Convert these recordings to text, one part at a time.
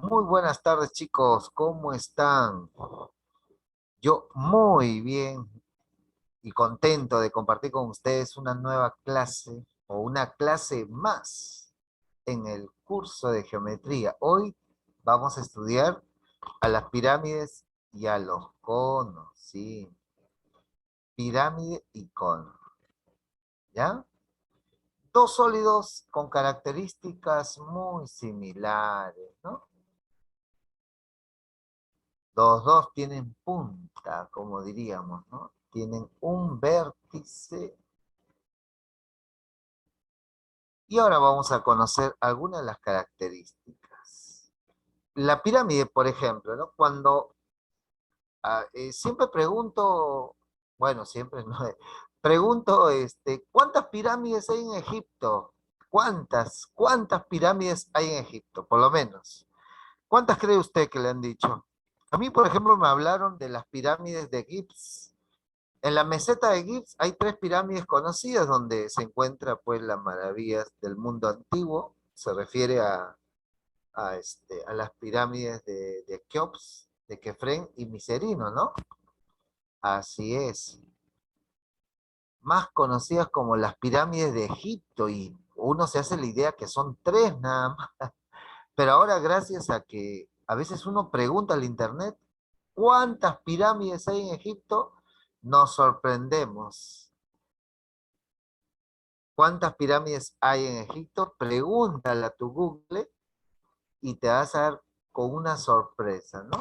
Muy buenas tardes, chicos. ¿Cómo están? Yo muy bien y contento de compartir con ustedes una nueva clase o una clase más en el curso de geometría. Hoy vamos a estudiar a las pirámides y a los conos, sí. Pirámide y cono, ¿ya? Dos sólidos con características muy similares, ¿no? Los dos tienen punta, como diríamos, ¿no? Tienen un vértice. Y ahora vamos a conocer algunas de las características. La pirámide, por ejemplo, ¿no? Cuando siempre pregunto, bueno, siempre no, pregunto, ¿cuántas pirámides hay en Egipto? ¿Cuántas pirámides hay en Egipto? Por lo menos. ¿Cuántas cree usted que le han dicho? A mí, por ejemplo, me hablaron de las pirámides de Gibbs. En la meseta de Gibbs hay tres pirámides conocidas donde se encuentra pues las maravillas del mundo antiguo. Se refiere a las pirámides de Keops, de Kefren y Miserino, ¿no? Así es. Más conocidas como las pirámides de Egipto y uno se hace la idea que son tres nada más. Pero ahora gracias a que a veces uno pregunta al internet cuántas pirámides hay en Egipto, nos sorprendemos. ¿Cuántas pirámides hay en Egipto? Pregúntale a tu Google y te vas a dar con una sorpresa, ¿no?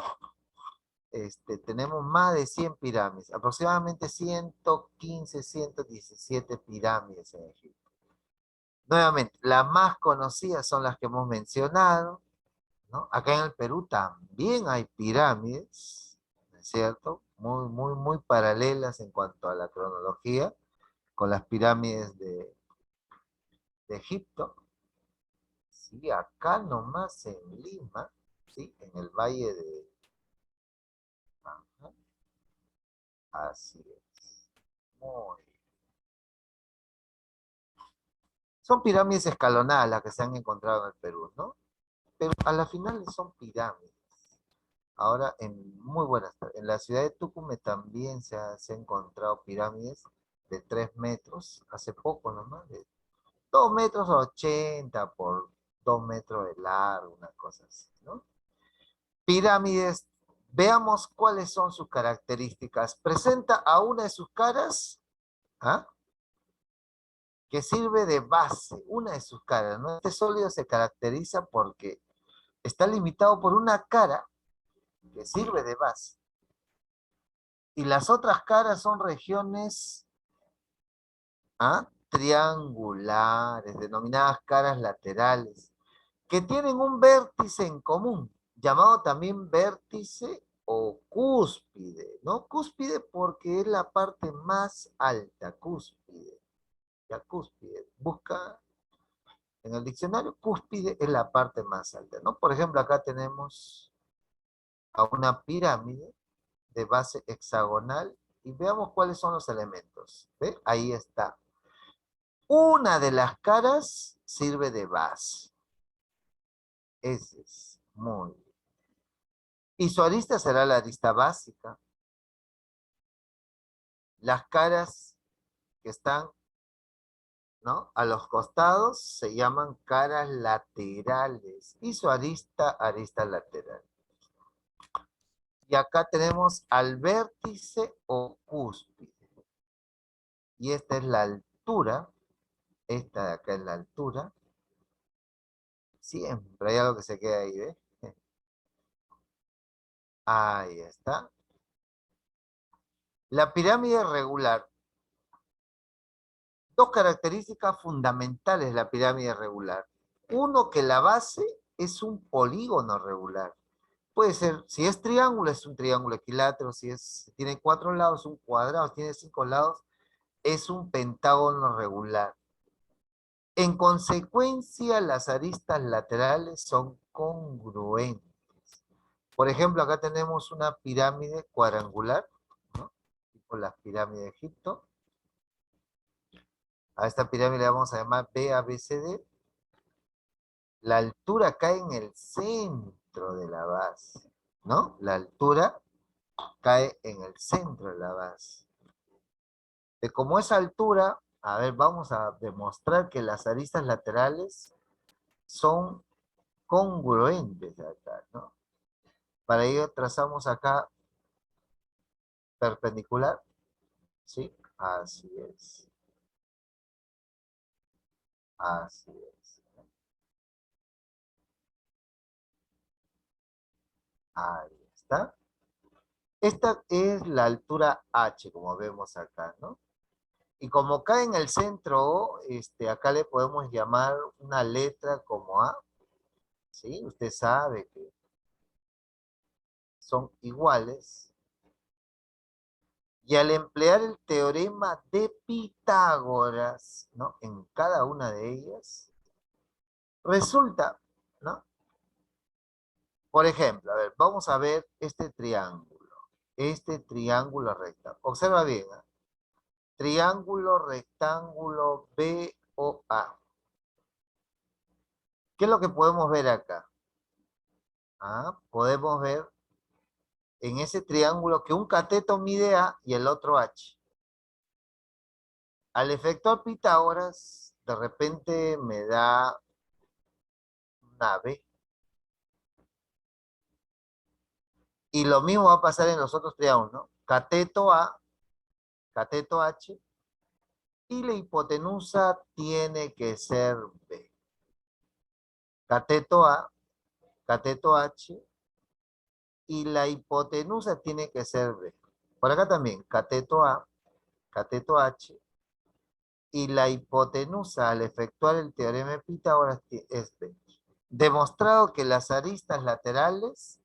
Tenemos más de 100 pirámides, aproximadamente 115, 117 pirámides en Egipto. Nuevamente, las más conocidas son las que hemos mencionado, ¿no? Acá en el Perú también hay pirámides, ¿no es cierto? Muy paralelas en cuanto a la cronología con las pirámides de Egipto. Sí, acá nomás en Lima, sí, en el valle de... Ajá, así es. Muy Son pirámides escalonadas las que se han encontrado en el Perú, ¿no? Pero a la final son pirámides. Ahora, en la ciudad de Tucumán también se ha encontrado pirámides de 3 metros, hace poco nomás, de 2 metros 80 por 2 metros de largo, una cosa así, ¿no? Pirámides, veamos cuáles son sus características. Presenta a una de sus caras, ¿ah? Que sirve de base, una de sus caras, ¿no? Este sólido se caracteriza porque está limitado por una cara que sirve de base. Y las otras caras son regiones triangulares, denominadas caras laterales, que tienen un vértice en común, llamado también vértice o cúspide, ¿no? Cúspide porque es la parte más alta, cúspide. La cúspide, busca en el diccionario, cúspide es la parte más alta, ¿no? Por ejemplo, acá tenemos a una pirámide de base hexagonal y veamos cuáles son los elementos. ¿Ve? Ahí está. Una de las caras sirve de base. Ese es muy bien. Y su arista será la arista básica. Las caras que están, ¿no?, a los costados se llaman caras laterales y su arista lateral. Y acá tenemos al vértice o cúspide. Y esta es la altura, esta de acá es la altura. Siempre hay algo que se queda ahí, ¿ves? Ahí está. La pirámide regular. Dos características fundamentales de la pirámide regular. Uno, que la base es un polígono regular. Puede ser, si es triángulo, es un triángulo equilátero, si tiene 4 lados, un cuadrado, si tiene 5 lados, es un pentágono regular. En consecuencia, las aristas laterales son congruentes. Por ejemplo, acá tenemos una pirámide cuadrangular, ¿no? Tipo las pirámides de Egipto. A esta pirámide le vamos a llamar BABCD. La altura cae en el centro, centro de la base, ¿no? La altura cae en el centro de la base. De como esa altura, a ver, vamos a demostrar que las aristas laterales son congruentes acá, ¿no? Para ello trazamos acá perpendicular, ¿sí? Así es. Así es. Ahí está. Esta es la altura H, como vemos acá, ¿no? Y como cae en el centro, acá le podemos llamar una letra como A, ¿sí? Usted sabe que son iguales. Y al emplear el teorema de Pitágoras, ¿no? En cada una de ellas, resulta, ¿no? Por ejemplo, a ver, vamos a ver este triángulo. Este triángulo recto. Observa bien, ¿eh? Triángulo rectángulo BOA. ¿Qué es lo que podemos ver acá? Ah, podemos ver en ese triángulo que un cateto mide A y el otro H. Al efectuar Pitágoras, de repente me da una B. Y lo mismo va a pasar en los otros triángulos, ¿no? Cateto A, cateto H, y la hipotenusa tiene que ser B. Cateto A, cateto H, y la hipotenusa tiene que ser B. Por acá también, cateto A, cateto H, y la hipotenusa al efectuar el teorema de Pitágoras es B. Demostrado que las aristas laterales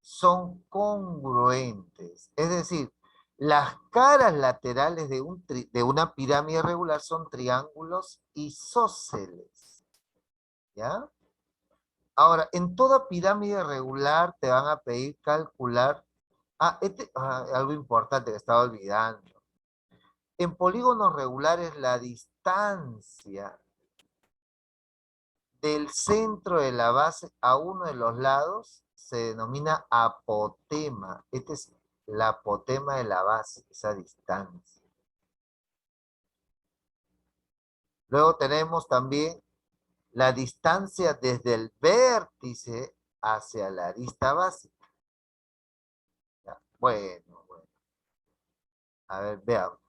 son congruentes. Es decir, las caras laterales de una pirámide regular son triángulos isósceles. ¿Ya? Ahora, en toda pirámide regular te van a pedir calcular. Algo importante que estaba olvidando. En polígonos regulares, la distancia del centro de la base a uno de los lados se denomina apotema. Este es la apotema de la base, esa distancia. Luego tenemos también la distancia desde el vértice hacia la arista básica. ¿Ya? Bueno, bueno. A ver, veamos.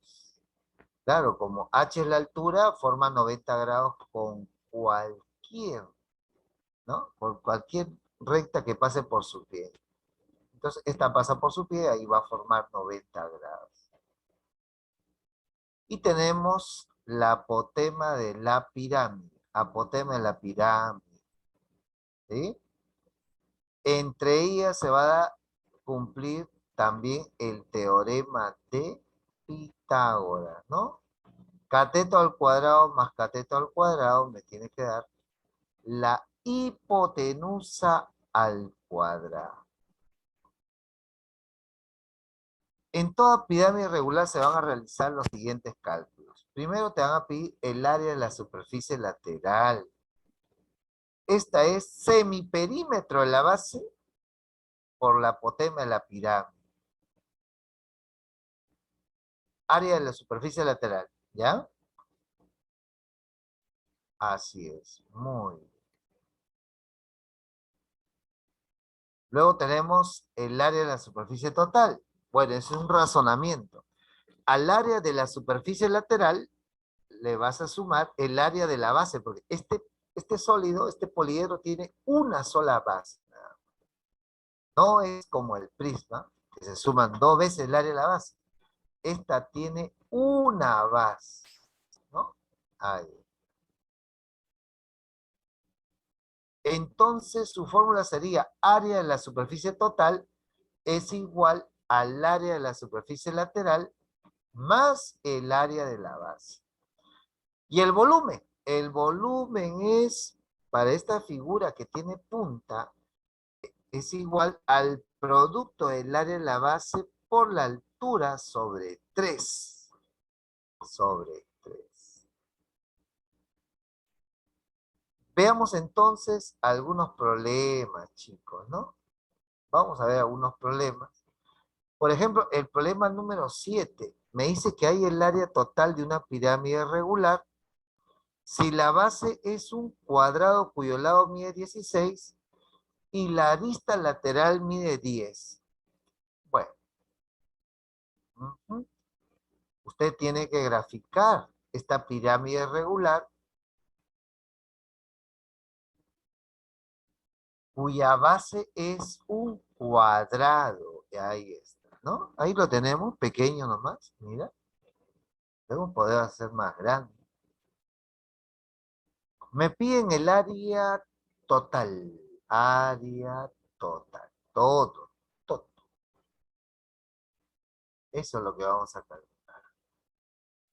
Claro, como h es la altura, forma 90 grados con cualquier, ¿no? Por cualquier recta que pase por su pie. Entonces, esta pasa por su pie, ahí va a formar 90 grados. Y tenemos la apotema de la pirámide. Apotema de la pirámide. ¿Sí? Entre ellas se va a cumplir también el teorema de Pitágoras, ¿no? Cateto al cuadrado más cateto al cuadrado me tiene que dar la hipotenusa al cuadrado. En toda pirámide regular se van a realizar los siguientes cálculos. Primero te van a pedir el área de la superficie lateral. Esta es semiperímetro de la base por la apotema de la pirámide. Área de la superficie lateral, ¿ya? Así es, muy bien. Luego tenemos el área de la superficie total. Bueno, es un razonamiento. Al área de la superficie lateral le vas a sumar el área de la base, porque este sólido, este poliedro tiene una sola base. No es como el prisma, que se suman dos veces el área de la base. Esta tiene una base, ¿no? Ahí. Entonces su fórmula sería área de la superficie total es igual al área de la superficie lateral más el área de la base. Y el volumen es, para esta figura que tiene punta, es igual al producto del área de la base por la altura sobre 3. Sobre 3. Veamos entonces algunos problemas, chicos, ¿no? Vamos a ver algunos problemas. Por ejemplo, el problema número 7 me dice que hay el área total de una pirámide regular si la base es un cuadrado cuyo lado mide 16 y la arista lateral mide 10. Bueno, ujú, usted tiene que graficar esta pirámide regular cuya base es un cuadrado. Ahí está, ¿no? Ahí lo tenemos, pequeño nomás, mira. Debemos poder hacer más grande. Me piden el área total. Área total. Todo, todo. Eso es lo que vamos a calcular.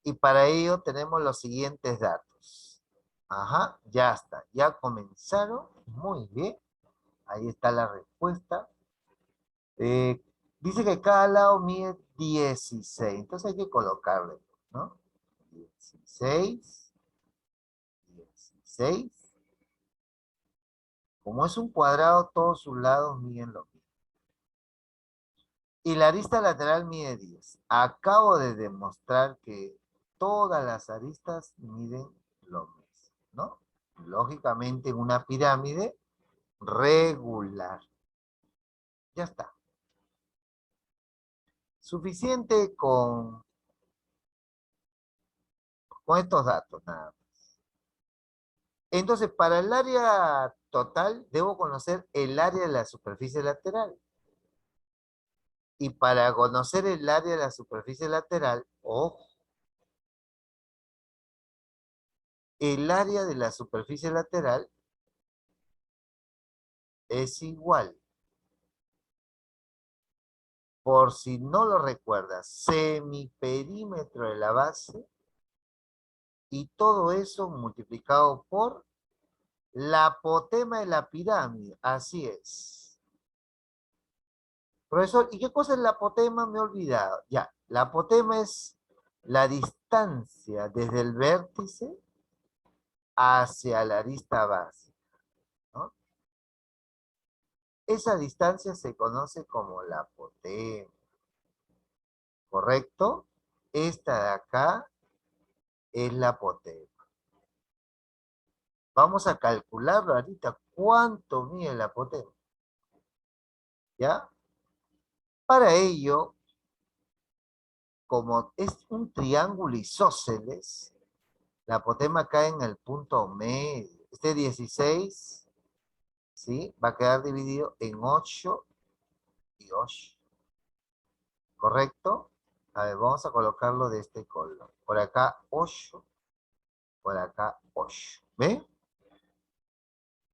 Y para ello tenemos los siguientes datos. Ajá, ya está. Ya comenzaron. Muy bien. Ahí está la respuesta. Eh, dice que cada lado mide 16. Entonces hay que colocarle, ¿no? 16, 16. Como es un cuadrado, todos sus lados miden lo mismo. Y la arista lateral mide 10. Acabo de demostrar que todas las aristas miden lo mismo, ¿no? Lógicamente en una pirámide regular. Ya está. Suficiente con estos datos, nada más. Entonces, para el área total, debo conocer el área de la superficie lateral. Y para conocer el área de la superficie lateral, ojo, el área de la superficie lateral es igual, por si no lo recuerdas, semiperímetro de la base y todo eso multiplicado por la apotema de la pirámide. Así es. Profesor, ¿y qué cosa es la apotema? Me he olvidado. Ya, la apotema es la distancia desde el vértice hacia la arista base, ¿no? Esa distancia se conoce como la apotema, ¿correcto? Esta de acá es la apotema. Vamos a calcularlo ahorita. ¿Cuánto mide la apotema? ¿Ya? Para ello, como es un triángulo isósceles, la apotema cae en el punto medio. Este 16, ¿sí? Va a quedar dividido en 8 y 8. ¿Correcto? A ver, vamos a colocarlo de este color. Por acá 8, por acá 8. ¿Ve?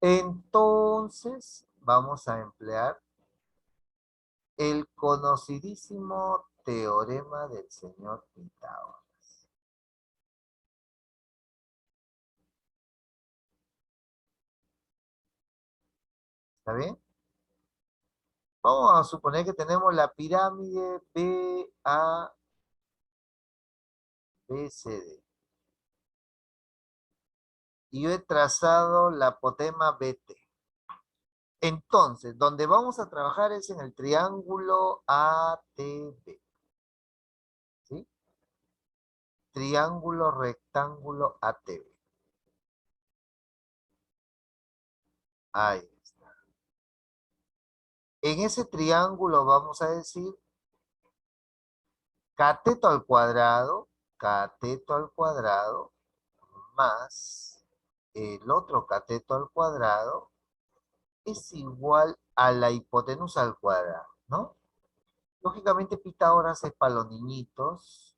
Entonces, vamos a emplear el conocidísimo teorema del señor Pitágoras. ¿Está bien? Vamos a suponer que tenemos la pirámide BABCD. Y yo he trazado la apotema BT. Entonces, donde vamos a trabajar es en el triángulo ATB. ¿Sí? Triángulo rectángulo ATB. Ahí está. En ese triángulo vamos a decir cateto al cuadrado, más el otro cateto al cuadrado es igual a la hipotenusa al cuadrado, ¿no? Lógicamente Pitágoras es para los niñitos.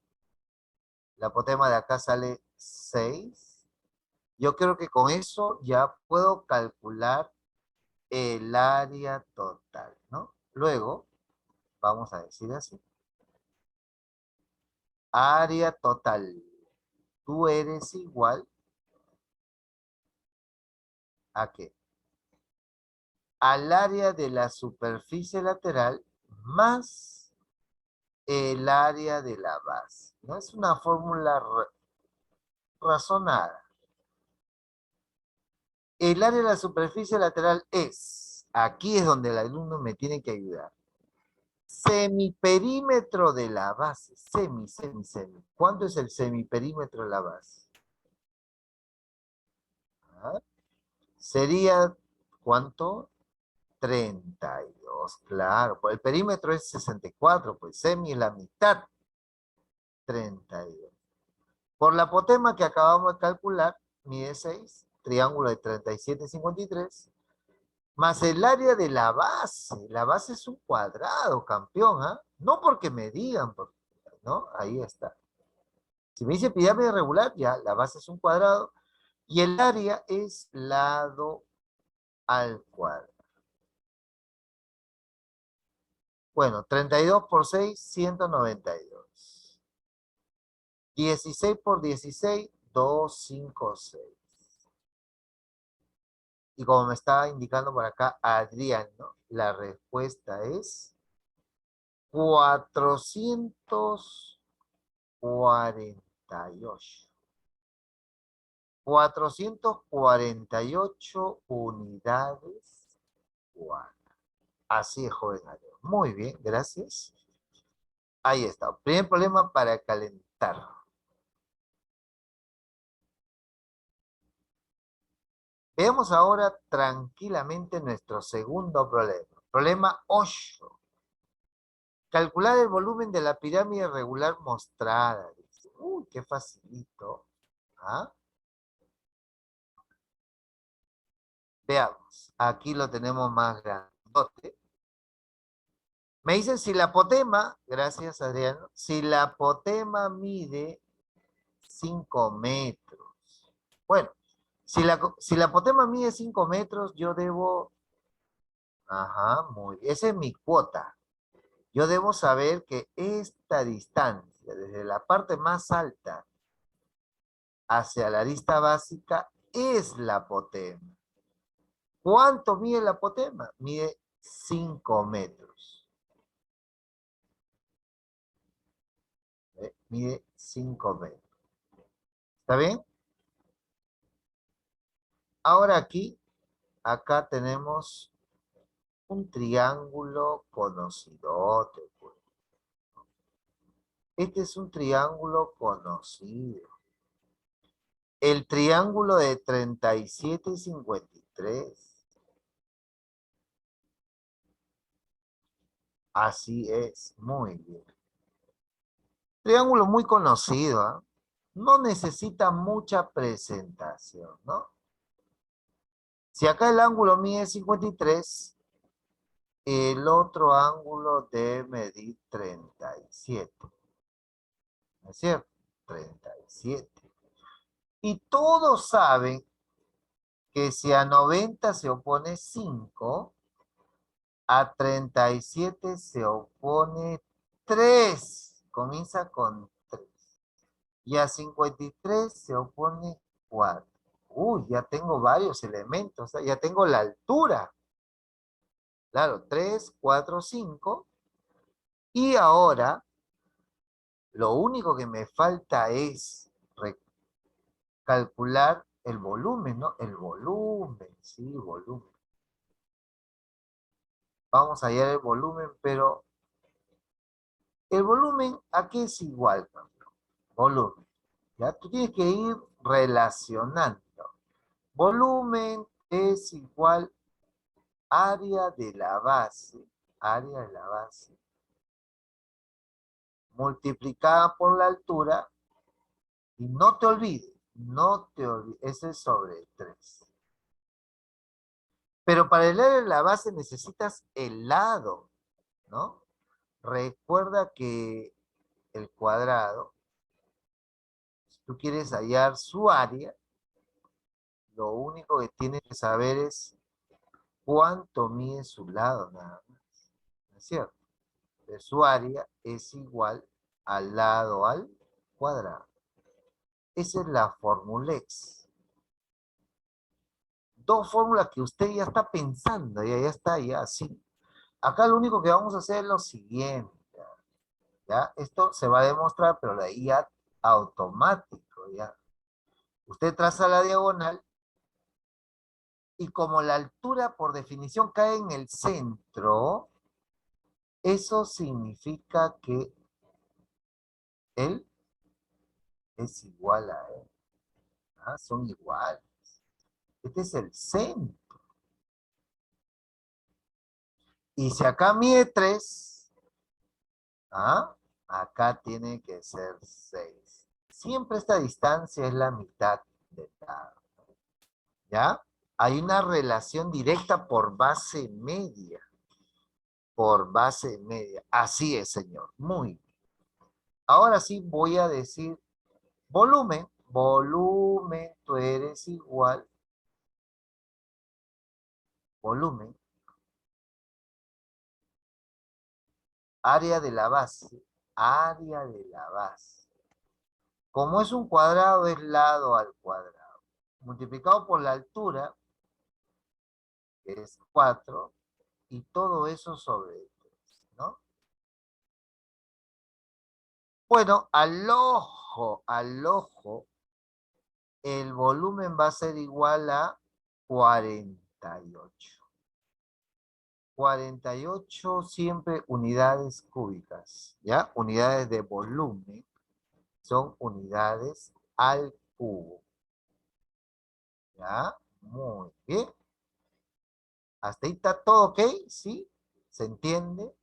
La apotema de acá sale 6. Yo creo que con eso ya puedo calcular el área total, ¿no? Luego, vamos a decir así. Área total. Tú eres igual a qué? Al área de la superficie lateral más el área de la base. No es una fórmula razonada. El área de la superficie lateral es, aquí es donde el alumno me tiene que ayudar. Semiperímetro de la base, semi. ¿Cuánto es el semiperímetro de la base? ¿Ah? Sería, ¿cuánto? 32, claro. Pues el perímetro es 64, pues semi es la mitad, 32. Por la apotema que acabamos de calcular, mide 6, triángulo de 37,53, más el área de la base. La base es un cuadrado, campeón, ¿ah? No porque me digan, ¿no? Ahí está. Si me dice pirámide regular, ya, la base es un cuadrado y el área es lado al cuadrado. Bueno, 32 por 6, 192. 16 por 16, 256. Y como me estaba indicando por acá Adrián, ¿no? La respuesta es 448. 448 unidades cuadradas. Así es, joven Adrián. Muy bien, gracias. Ahí está. Primer problema para calentar. Veamos ahora tranquilamente nuestro segundo problema. Problema 8. Calcular el volumen de la pirámide regular mostrada. Dice. Uy, qué facilito. ¿Ah? Veamos. Aquí lo tenemos más grandote. Me dicen si la apotema, gracias Adriano, si la apotema mide 5 metros. Bueno, si la apotema mide 5 metros, yo debo, ajá, muy bien, esa es mi cuota. Yo debo saber que esta distancia, desde la parte más alta hacia la arista básica, es la apotema. ¿Cuánto mide la apotema? Mide 5 metros. Mide 5 metros. ¿Está bien? Ahora aquí, acá tenemos un triángulo conocido. Este es un triángulo conocido. El triángulo de 37 y 53. Así es, muy bien. Triángulo muy conocido, ¿ah? No necesita mucha presentación, ¿no? Si acá el ángulo mide 53, el otro ángulo debe medir 37. ¿No es cierto? 37. Y todos saben que si a 90 se opone 5, a 37 se opone 3. Comienza con 3. Y a 53 se opone 4. Uy, ya tengo varios elementos. Ya tengo la altura. Claro, 3, 4, 5. Y ahora, lo único que me falta es calcular el volumen, ¿no? El volumen, sí, volumen. Vamos a hallar el volumen, pero el volumen, ¿a qué es igual, campeón? Volumen. ¿Ya? Tú tienes que ir relacionando. Volumen es igual área de la base, multiplicada por la altura, y no te olvides, ese es sobre 3. Pero para el área de la base necesitas el lado, ¿no? Recuerda que el cuadrado, si tú quieres hallar su área, lo único que tienes que saber es cuánto mide su lado, nada más. ¿No es cierto? De su área es igual al lado al cuadrado. Esa es la Formulex. Dos fórmulas que usted ya está pensando, ya está, ya así. Acá lo único que vamos a hacer es lo siguiente. ¿Ya? Esto se va a demostrar, pero de ahí ya automático, ¿ya? Usted traza la diagonal Y como la altura por definición cae en el centro, eso significa que él es igual a él. ¿Ah? Son iguales. Este es el centro. Y si acá mide 3, ¿ah? Acá tiene que ser 6. Siempre esta distancia es la mitad de lado. ¿Ya? Hay una relación directa por base media. Por base media. Así es, señor. Muy bien. Ahora sí voy a decir volumen. Volumen, tú eres igual. Volumen. Área de la base. Área de la base. Como es un cuadrado, es lado al cuadrado. Multiplicado por la altura, que es 4, y todo eso sobre 3, ¿no? Bueno, al ojo, el volumen va a ser igual a 48. 48 siempre unidades cúbicas, ¿ya? Unidades de volumen son unidades al cubo, ¿ya? Muy bien. ¿Hasta ahí está todo ok? ¿Sí? ¿Se entiende?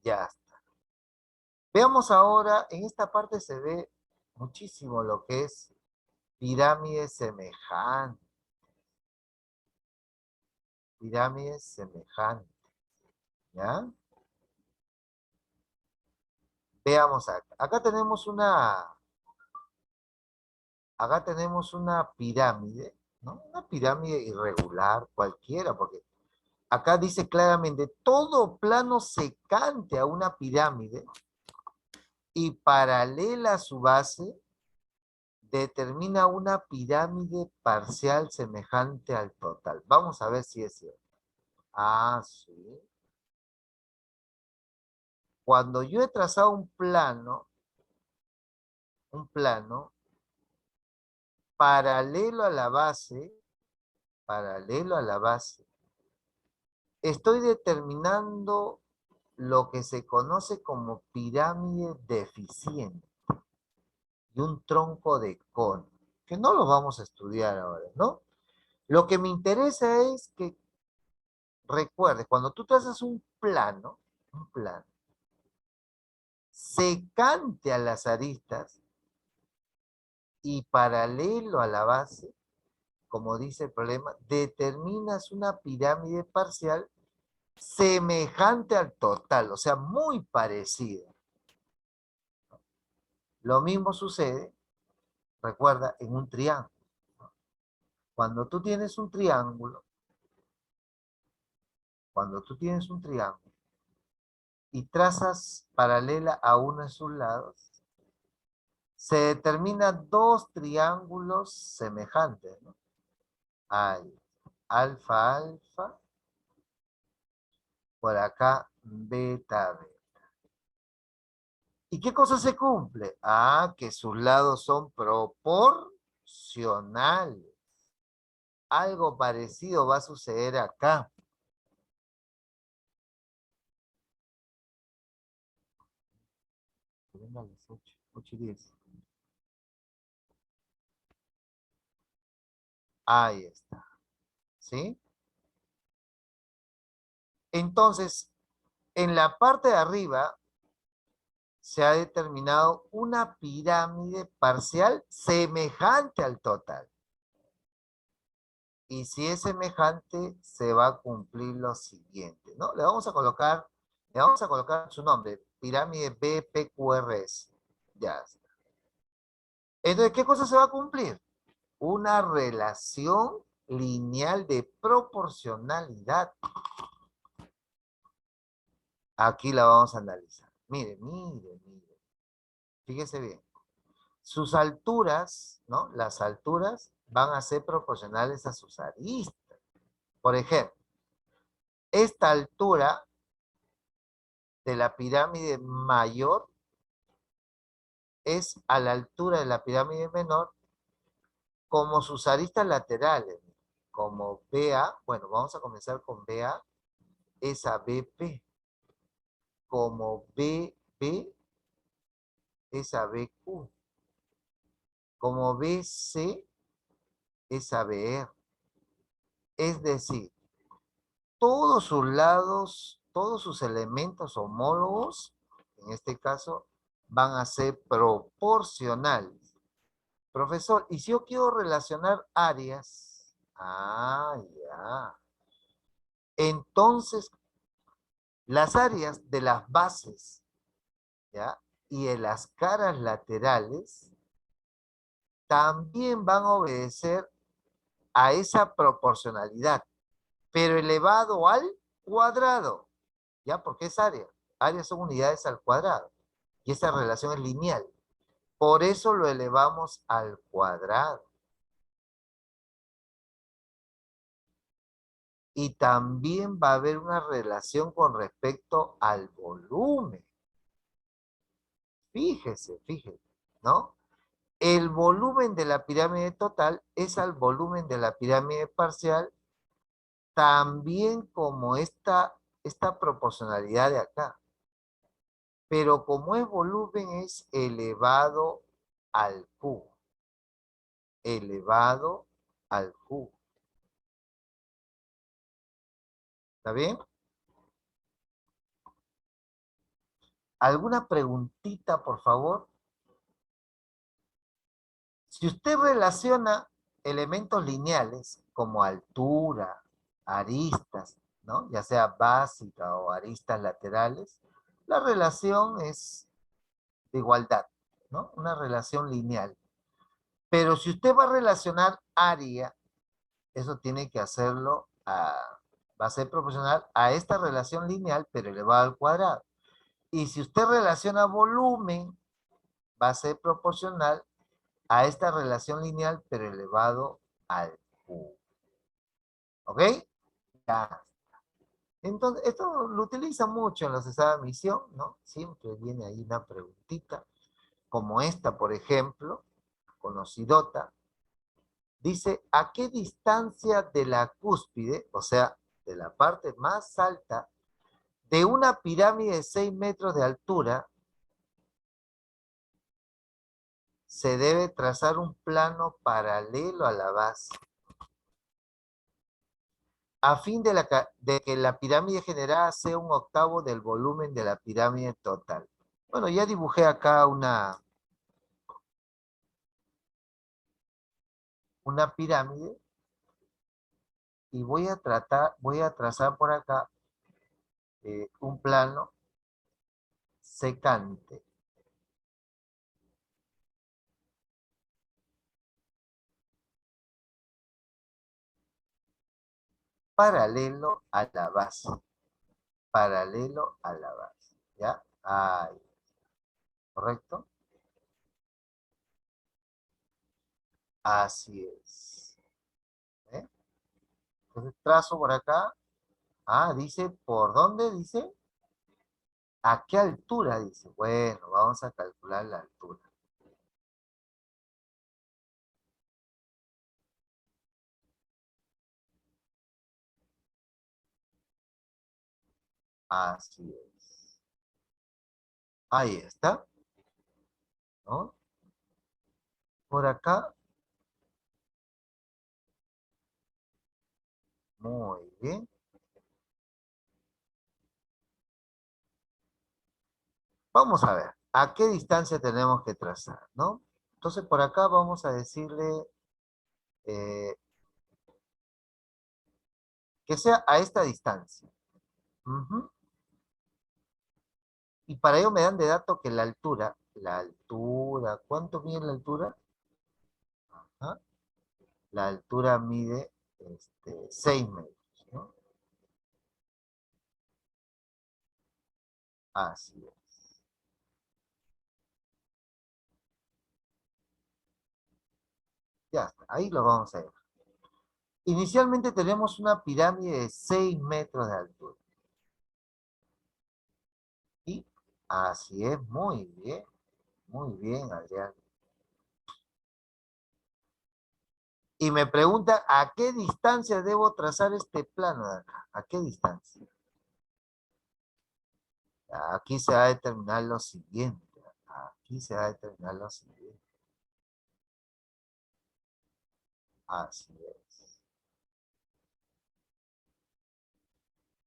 Ya está. Veamos ahora, en esta parte se ve muchísimo lo que es pirámides semejantes. Pirámides semejantes, ¿ya? Veamos acá. Acá tenemos una pirámide, ¿no? Una pirámide irregular cualquiera, porque acá dice claramente, todo plano secante a una pirámide y paralela a su base, determina una pirámide parcial semejante al total. Vamos a ver si es cierto. Ah, sí. Cuando yo he trazado un plano paralelo a la base, paralelo a la base, estoy determinando lo que se conoce como pirámide deficiente y un tronco de cono, que no lo vamos a estudiar ahora, ¿no? Lo que me interesa es que recuerdes, cuando tú trazas un plano, secante a las aristas y paralelo a la base, como dice el problema, determinas una pirámide parcial semejante al total, o sea, muy parecida. Lo mismo sucede, recuerda, en un triángulo. Cuando tú tienes un triángulo, cuando tú tienes un triángulo y trazas paralela a uno de sus lados, se determinan dos triángulos semejantes, ¿no? Hay alfa, alfa, por acá beta, beta. ¿Y qué cosa se cumple? Ah, que sus lados son proporcionales. Algo parecido va a suceder acá. Venga a las 8:10. Ahí está. ¿Sí? Entonces, en la parte de arriba se ha determinado una pirámide parcial semejante al total. Y si es semejante, se va a cumplir lo siguiente, ¿no? Le vamos a colocar su nombre, pirámide BPQRS. Ya está. Entonces, ¿qué cosa se va a cumplir? Una relación lineal de proporcionalidad. Aquí la vamos a analizar. Mire, mire, mire. Fíjese bien. Sus alturas, ¿no? Las alturas van a ser proporcionales a sus aristas. Por ejemplo, esta altura de la pirámide mayor es a la altura de la pirámide menor como sus aristas laterales. como BA, bueno, vamos a comenzar con BA, es a BP. Como BB es a BQ. Como BC es a BR. Es decir, todos sus lados, todos sus elementos homólogos, en este caso, van a ser proporcionales. Profesor, ¿y si yo quiero relacionar áreas? Ah, ya. Entonces, las áreas de las bases, ¿ya? Y de las caras laterales también van a obedecer a esa proporcionalidad, pero elevado al cuadrado, ¿ya? Porque es área. Áreas son unidades al cuadrado. Y esa relación es lineal. Por eso lo elevamos al cuadrado. Y también va a haber una relación con respecto al volumen. Fíjese, ¿no? El volumen de la pirámide total es al volumen de la pirámide parcial, también como esta proporcionalidad de acá. Pero como es volumen, es elevado al cubo. Elevado al cubo. ¿Está bien? ¿Alguna preguntita, por favor? Si usted relaciona elementos lineales como altura, aristas, ¿no? Ya sea básica o aristas laterales, la relación es de igualdad, ¿no? Una relación lineal. Pero si usted va a relacionar área, eso tiene que hacerlo, va a ser proporcional a esta relación lineal, pero elevado al cuadrado. Y si usted relaciona volumen, va a ser proporcional a esta relación lineal, pero elevado al cubo. ¿Ok? Ya. Entonces, esto lo utiliza mucho en los estados de admisión, ¿no? Siempre viene ahí una preguntita, como esta, por ejemplo, conocidota. Dice, ¿a qué distancia de la cúspide, o sea, de la parte más alta, de una pirámide de 6 metros de altura, se debe trazar un plano paralelo a la base, a fin de que la pirámide generada sea un octavo del volumen de la pirámide total? Bueno, ya dibujé acá una pirámide y voy a trazar por acá un plano secante, paralelo a la base, paralelo a la base, ¿ya? Ahí, ¿correcto? Así es. ¿Eh? Entonces trazo por acá. Ah, dice, ¿por dónde? Dice, ¿a qué altura? Dice, bueno, vamos a calcular la altura. Así es. Ahí está, ¿no? Por acá, muy bien. Vamos a ver, ¿a qué distancia tenemos que trazar, no? Entonces por acá vamos a decirle eh, que sea a esta distancia. Ujú. Y para ello me dan de dato que la altura, ¿cuánto mide la altura? Ajá. La altura mide 6 metros, ¿no? Así es. Ya está, ahí lo vamos a ver. Inicialmente tenemos una pirámide de 6 metros de altura. Y así es, muy bien, Adrián. Y me pregunta, ¿a qué distancia debo trazar este plano de acá? ¿A qué distancia? Aquí se va a determinar lo siguiente. Aquí se va a determinar lo siguiente. Así es.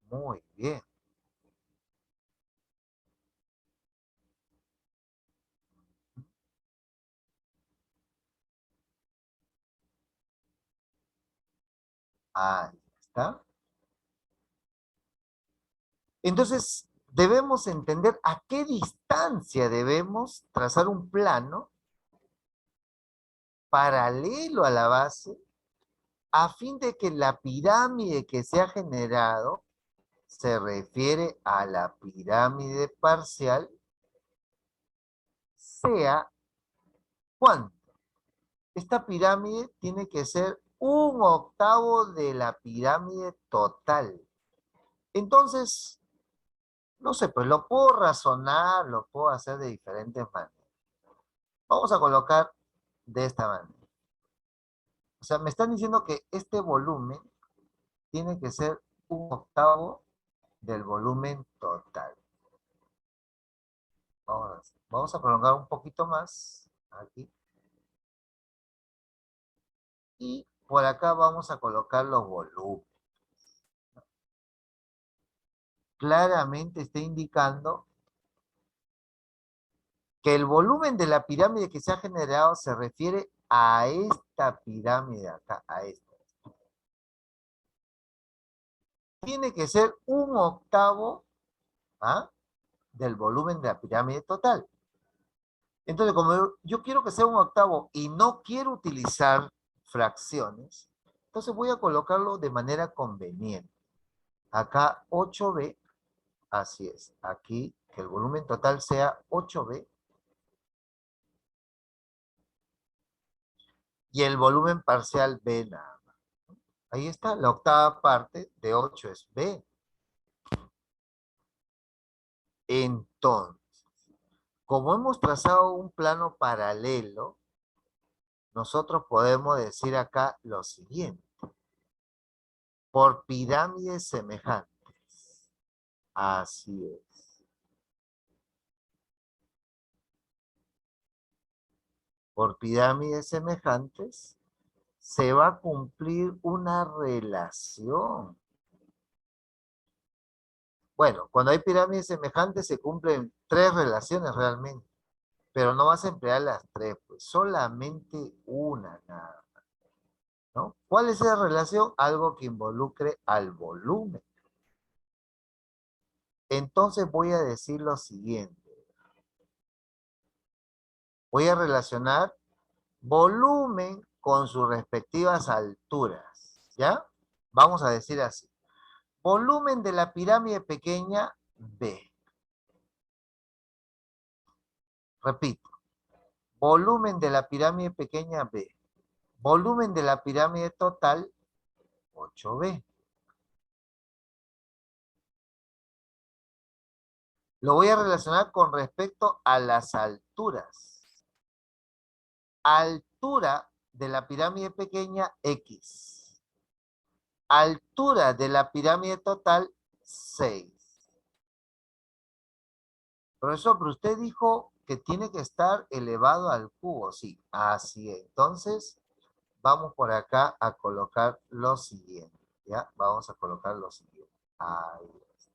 Muy bien. Ahí está. Entonces, debemos entender a qué distancia debemos trazar un plano paralelo a la base a fin de que la pirámide que se ha generado se refiere a la pirámide parcial, sea ¿cuánto? Esta pirámide tiene que ser 1/8 de la pirámide total. Entonces, no sé, pues lo puedo razonar, lo puedo hacer de diferentes maneras. Vamos a colocar de esta manera. O sea, me están diciendo que este volumen tiene que ser 1/8 del volumen total. Vamos a prolongar un poquito más aquí. Y por acá vamos a colocar los volúmenes. Claramente está indicando que el volumen de la pirámide que se ha generado se refiere a esta pirámide acá, a esta. Tiene que ser 1/8, ¿ah?, del volumen de la pirámide total. Entonces, como yo quiero que sea 1/8 y no quiero utilizar fracciones, entonces voy a colocarlo de manera conveniente. Acá 8b, así es. Aquí que el volumen total sea 8b y el volumen parcial b nada más. Ahí está, la octava parte de 8 es b. Entonces, como hemos trazado un plano paralelo, nosotros podemos decir acá lo siguiente. Por pirámides semejantes. Así es. Por pirámides semejantes se va a cumplir una relación. Bueno, cuando hay pirámides semejantes se cumplen 3 relaciones realmente, pero no vas a emplear las 3, pues solamente una nada más, ¿no? ¿Cuál es esa relación? Algo que involucre al volumen. Entonces voy a decir lo siguiente. Voy a relacionar volumen con sus respectivas alturas, ¿ya? Vamos a decir así. Volumen de la pirámide pequeña, B. Repito. Volumen de la pirámide pequeña, B. Volumen de la pirámide total, 8b. Lo voy a relacionar con respecto a las alturas. Altura de la pirámide pequeña, X. Altura de la pirámide total, 6. Profesor, pero usted dijo que tiene que estar elevado al cubo. Sí, así es. Entonces, vamos por acá a colocar lo siguiente. ¿Ya? Vamos a colocar lo siguiente. Ahí está.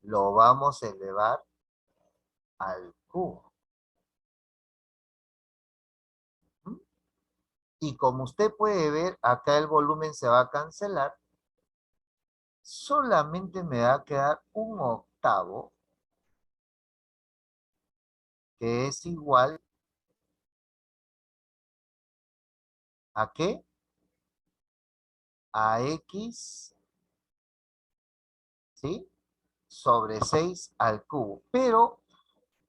Lo vamos a elevar al cubo. ¿Mm? Y como usted puede ver, acá el volumen se va a cancelar. Solamente me va a quedar 1/8, que es igual ¿a qué? A X, ¿sí? Sobre 6 al cubo. Pero,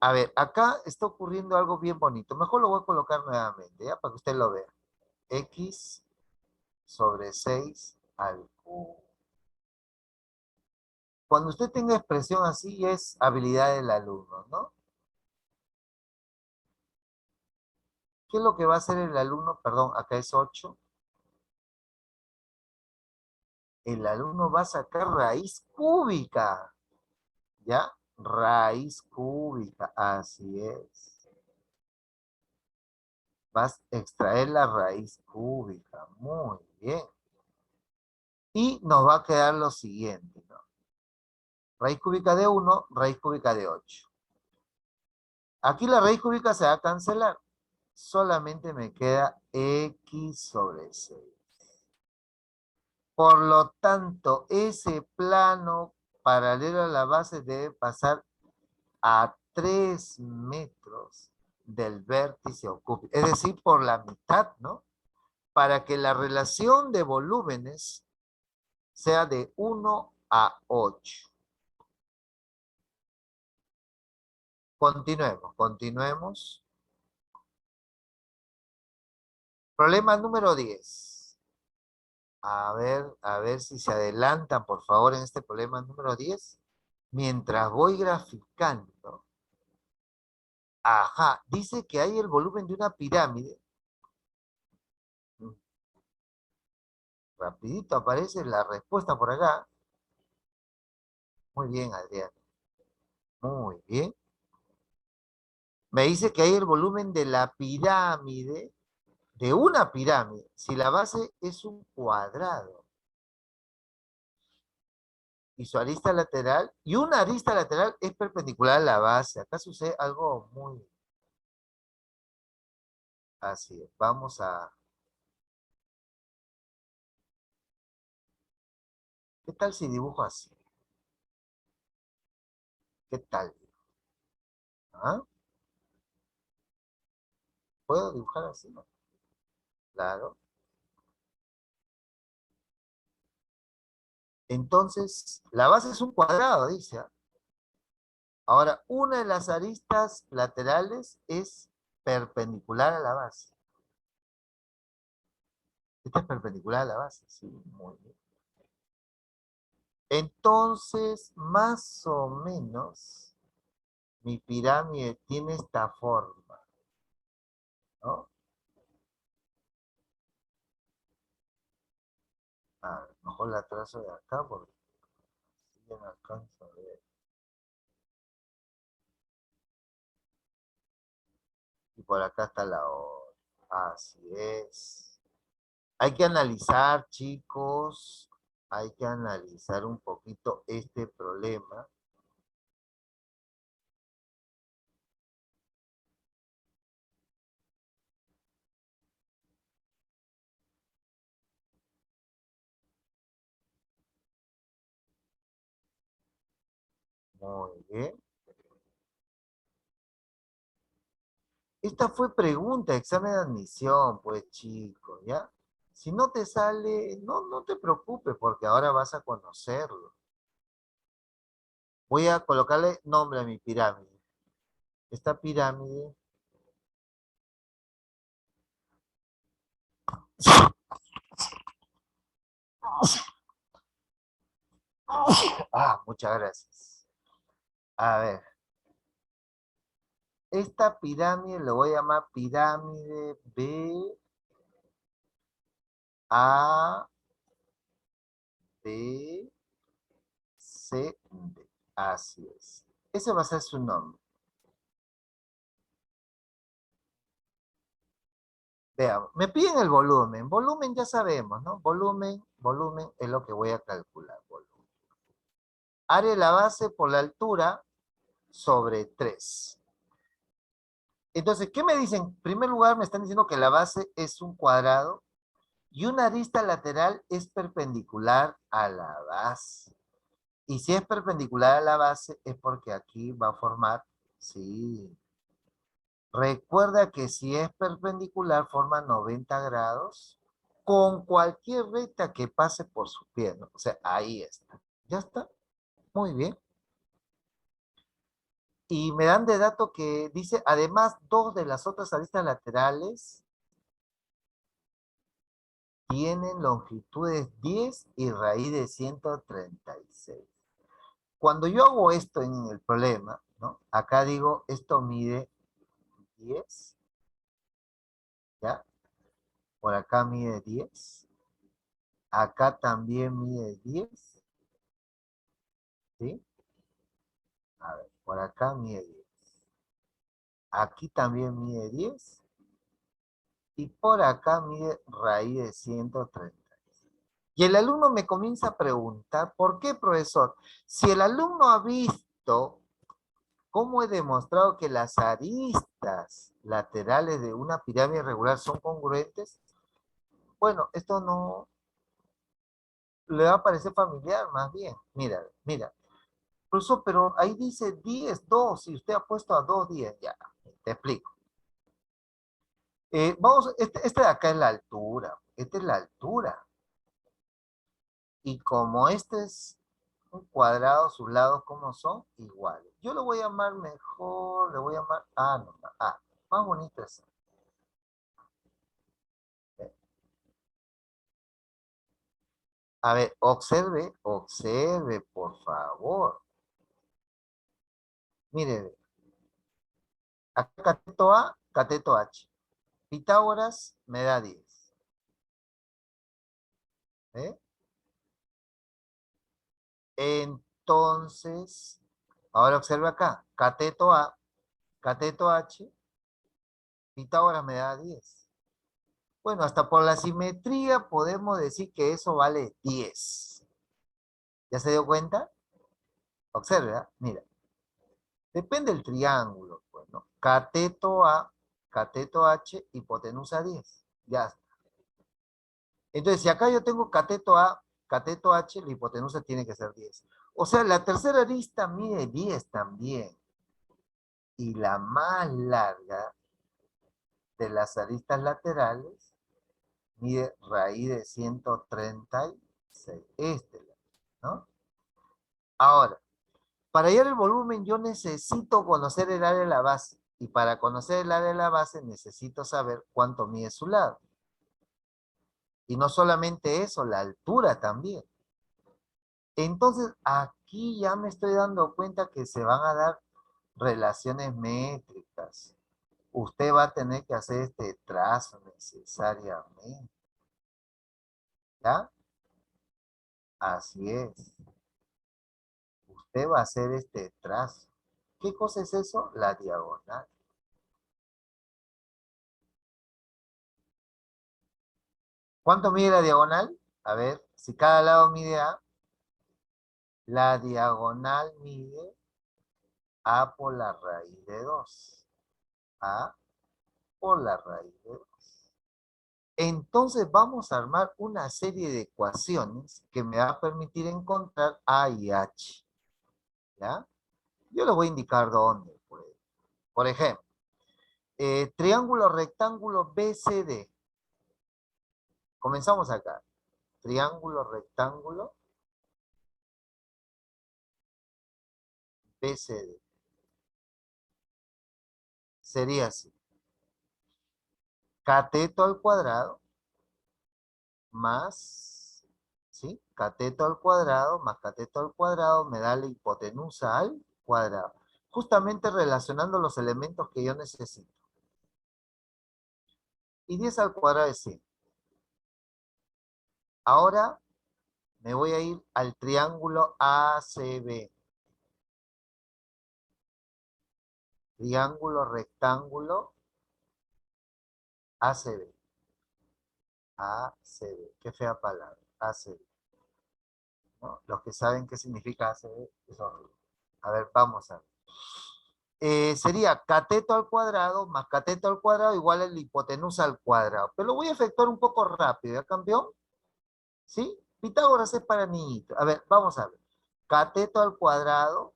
a ver, acá está ocurriendo algo bien bonito. Mejor lo voy a colocar nuevamente, ¿ya? Para que usted lo vea. X sobre 6 al cubo. Cuando usted tenga expresión así, es habilidad del alumno, ¿no? ¿Qué es lo que va a hacer el alumno? Perdón, acá es 8. El alumno va a sacar raíz cúbica. ¿Ya? Raíz cúbica, así es. Vas a extraer la raíz cúbica. Muy bien. Y nos va a quedar lo siguiente, ¿no? Raíz cúbica de 1, raíz cúbica de 8. Aquí la raíz cúbica se va a cancelar. Solamente me queda x sobre 6. Por lo tanto, ese plano paralelo a la base debe pasar a 3 metros del vértice ocúbico. Es decir, por la mitad, ¿no? Para que la relación de volúmenes sea de 1 a 8. Continuemos. Problema número 10. A ver si se adelantan, por favor, en este problema número 10. Mientras voy graficando. Ajá, dice que hay el volumen de una pirámide. Rapidito aparece la respuesta por acá. Muy bien, Adrián. Muy bien. Me dice que hay el volumen de la pirámide, de una pirámide, si la base es un cuadrado. Y su arista lateral, y una arista lateral es perpendicular a la base. Acá sucede algo muy así. Vamos a... ¿Qué tal si dibujo así? ¿Qué tal? ¿Ah? ¿Puedo dibujar así? ¿No? Claro. Entonces, la base es un cuadrado, dice. ¿Ah? Ahora, una de las aristas laterales es perpendicular a la base. Esta es perpendicular a la base, sí, muy bien. Entonces, más o menos, mi pirámide tiene esta forma, ¿no? A ver, mejor la trazo de acá porque si ya no alcanzo a ver. Y por acá está la otra. Así es. Hay que analizar, chicos, hay que analizar un poquito este problema. Muy bien. Esta fue pregunta, examen de admisión, pues chicos, ¿ya? Si no te sale, no te preocupes porque ahora vas a conocerlo. Voy a colocarle nombre a mi pirámide. Esta pirámide... muchas gracias. A ver, esta pirámide le voy a llamar pirámide B, A, B, C, D. Así es. Ese va a ser su nombre. Veamos, me piden el volumen. Volumen ya sabemos, ¿no? Volumen es lo que voy a calcular. Volumen. Área de la base por la altura sobre 3. Entonces, ¿qué me dicen? En primer lugar, me están diciendo que la base es un cuadrado y una arista lateral es perpendicular a la base. Y si es perpendicular a la base es porque aquí va a formar, sí. Recuerda que si es perpendicular forma 90 grados con cualquier recta que pase por su pie, ¿no? O sea, ahí está. Ya está. Muy bien. Y me dan de dato que dice, además, dos de las otras aristas laterales tienen longitudes 10 y raíz de 136. Cuando yo hago esto en el problema, ¿no? Acá digo, esto mide 10 ¿ya? Por acá mide 10. Acá también mide 10, ¿sí? A ver, por acá mide 10. Aquí también mide 10. Y por acá mide raíz de 130. Y el alumno me comienza a preguntar, ¿por qué, profesor? Si el alumno ha visto cómo he demostrado que las aristas laterales de una pirámide regular son congruentes, bueno, esto no le va a parecer familiar, más bien. Mira, mira. Profesor, pero ahí dice 10, 2, y usted ha puesto a 2, 10. Ya, te explico. Vamos, este de acá es la altura. Esta es la altura. Y como este es un cuadrado, sus lados, ¿cómo son? Iguales. Yo lo voy a llamar mejor, le voy a llamar A, no, A. Más bonito es. A ver, observe, observe, por favor. Mire, acá cateto A, cateto H. Pitágoras me da 10. ¿Eh? Entonces, ahora observe acá, cateto A, cateto H, Pitágoras me da 10. Bueno, hasta por la simetría podemos decir que eso vale 10. ¿Ya se dio cuenta? Observe, ¿ah? Mira, depende del triángulo, pues, ¿no? Cateto A, cateto H, hipotenusa 10. Ya está. Entonces, si acá yo tengo cateto A, cateto H, la hipotenusa tiene que ser 10. O sea, la tercera arista mide 10 también. Y la más larga de las aristas laterales mide raíz de 136. ¿No? Ahora, para hallar el volumen yo necesito conocer el área de la base. Y para conocer el área de la base necesito saber cuánto mide su lado. Y no solamente eso, la altura también. Entonces, aquí ya me estoy dando cuenta que se van a dar relaciones métricas. Usted va a tener que hacer este trazo necesariamente. ¿Ya? Así es. Usted va a hacer este trazo. ¿Qué cosa es eso? La diagonal. ¿Cuánto mide la diagonal? A ver, si cada lado mide A, la diagonal mide A por la raíz de 2. A por la raíz de 2. Entonces vamos a armar una serie de ecuaciones que me va a permitir encontrar A y H. ¿Ya? Yo le voy a indicar dónde. Por ejemplo, triángulo rectángulo BCD. Comenzamos acá. Triángulo rectángulo BCD. Sería así. Cateto al cuadrado más, ¿sí? Cateto al cuadrado más cateto al cuadrado me da la hipotenusa al cuadrado. Justamente relacionando los elementos que yo necesito. Y 10 al cuadrado es 100. Ahora me voy a ir al triángulo ACB. Triángulo rectángulo ACB. ACB. Qué fea palabra. ACB. ¿No? Los que saben qué significa ACB es horrible. A ver, vamos a ver. Sería cateto al cuadrado más cateto al cuadrado igual a la hipotenusa al cuadrado. Pero lo voy a efectuar un poco rápido, ¿ya, campeón? ¿Sí? Pitágoras es para niñitos. A ver, vamos a ver. Cateto al cuadrado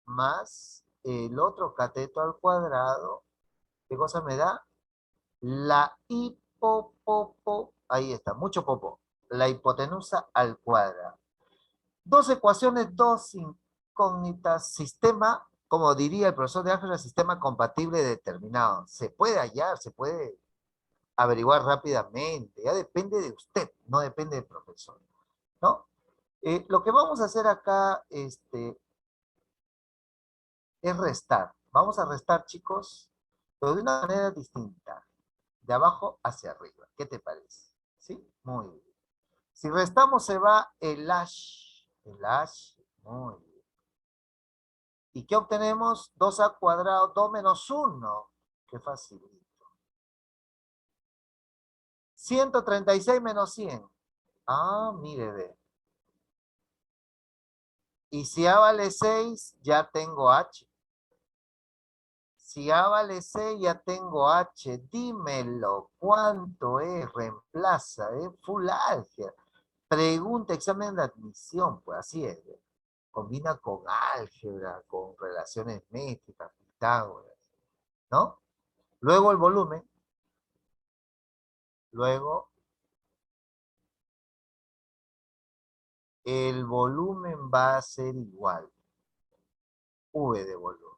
más el otro cateto al cuadrado. ¿Qué cosa me da? La hipopopo. Ahí está, mucho popo. La hipotenusa al cuadrado. Dos ecuaciones, dos incógnitas, sistema, como diría el profesor de álgebra, sistema compatible determinado. Se puede hallar, se puede averiguar rápidamente, ya depende de usted, no depende del profesor, ¿no? Lo que vamos a hacer acá es restar. Vamos a restar, chicos, pero de una manera distinta. de abajo hacia arriba. ¿Qué te parece? ¿Sí? Muy bien. Si restamos se va el hash. El hash. Muy bien. ¿Y qué obtenemos? 2a cuadrado, 2 menos 1. Qué facilito. 136 menos 100. Ah, mire, ve. Y si A vale 6, ya tengo H. Si A vale 6, ya tengo H. Dímelo, ¿cuánto es? Reemplaza, full álgebra. Pregunta, examen de admisión, pues así es. Combina con álgebra, con relaciones métricas, Pitágoras, ¿no? Luego el volumen, luego el volumen va a ser igual, V de volumen.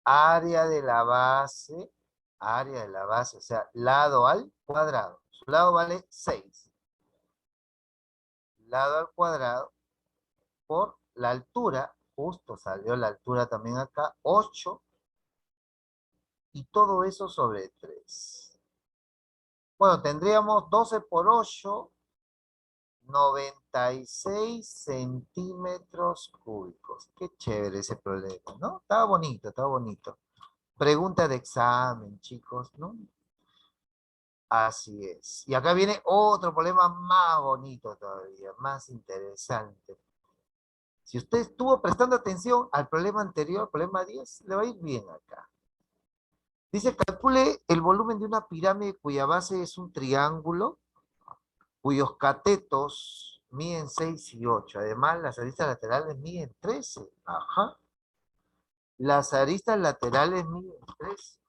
Área de la base, o sea, lado al cuadrado. Su lado vale 6. Lado al cuadrado por la altura, justo salió la altura también acá, 8, y todo eso sobre 3. Bueno, tendríamos 12 por 8, 96 centímetros cúbicos. Qué chévere ese problema, ¿no? Estaba bonito, estaba bonito. Pregunta de examen, chicos, ¿no? Así es. Y acá viene otro problema más bonito todavía, más interesante. Si usted estuvo prestando atención al problema anterior, problema 10, le va a ir bien acá. Dice, calcule el volumen de una pirámide cuya base es un triángulo, cuyos catetos miden 6 y 8. Además, las aristas laterales miden 13. Ajá. Las aristas laterales miden 13.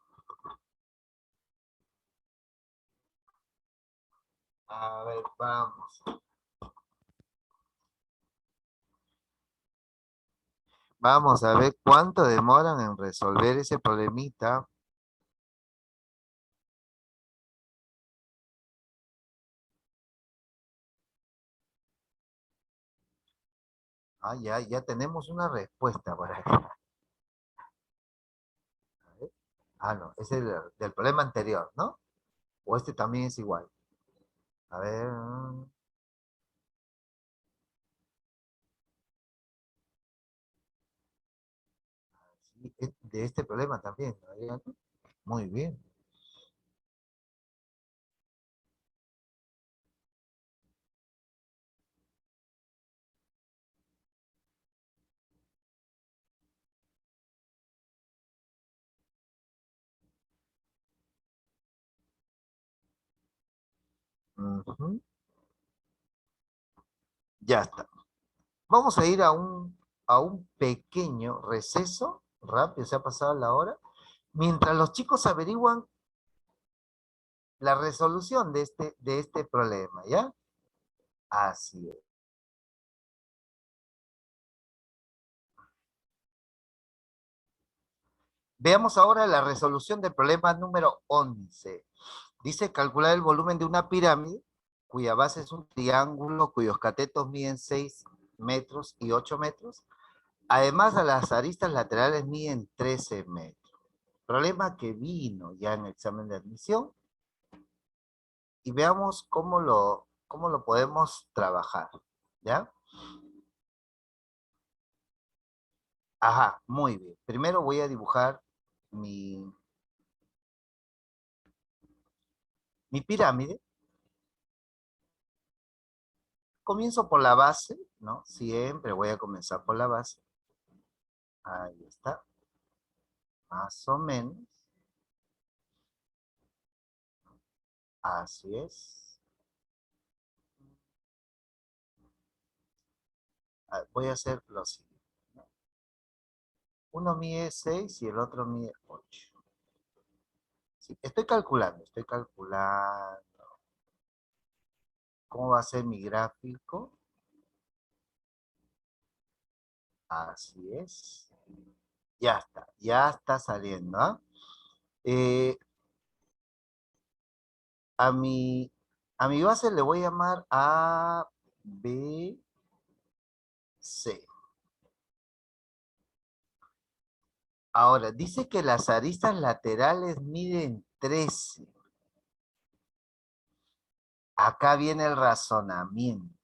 A ver, vamos. Vamos a ver cuánto demoran en resolver ese problemita. Ah, ya tenemos una respuesta para acá. Ah, no, ese es del problema anterior, ¿no? O este también es igual. A ver. Sí, de este problema también, ¿no? Muy bien. Ujú. Ya está. Vamos a ir a un pequeño receso. Rápido, se ha pasado la hora. Mientras los chicos averiguan la resolución de este problema, ¿ya? Así es. Veamos ahora la resolución del problema número 11. Dice calcular el volumen de una pirámide cuya base es un triángulo cuyos catetos miden 6 metros y 8 metros. Además, a las aristas laterales miden 13 metros. Problema que vino ya en el examen de admisión. Y veamos cómo lo podemos trabajar. ¿Ya? Ajá, muy bien. Primero voy a dibujar mi pirámide. Comienzo por la base, ¿no? Siempre voy a comenzar por la base. Ahí está. Más o menos. Así es. Voy a hacer lo siguiente. Uno mide 6 y el otro mide 8. Sí, estoy calculando cómo va a ser mi gráfico. Así es. Ya está saliendo, ¿ah? Eh, a mi, a mi base le voy a llamar A, B, C. Ahora, dice que las aristas laterales miden 13. Acá viene el razonamiento.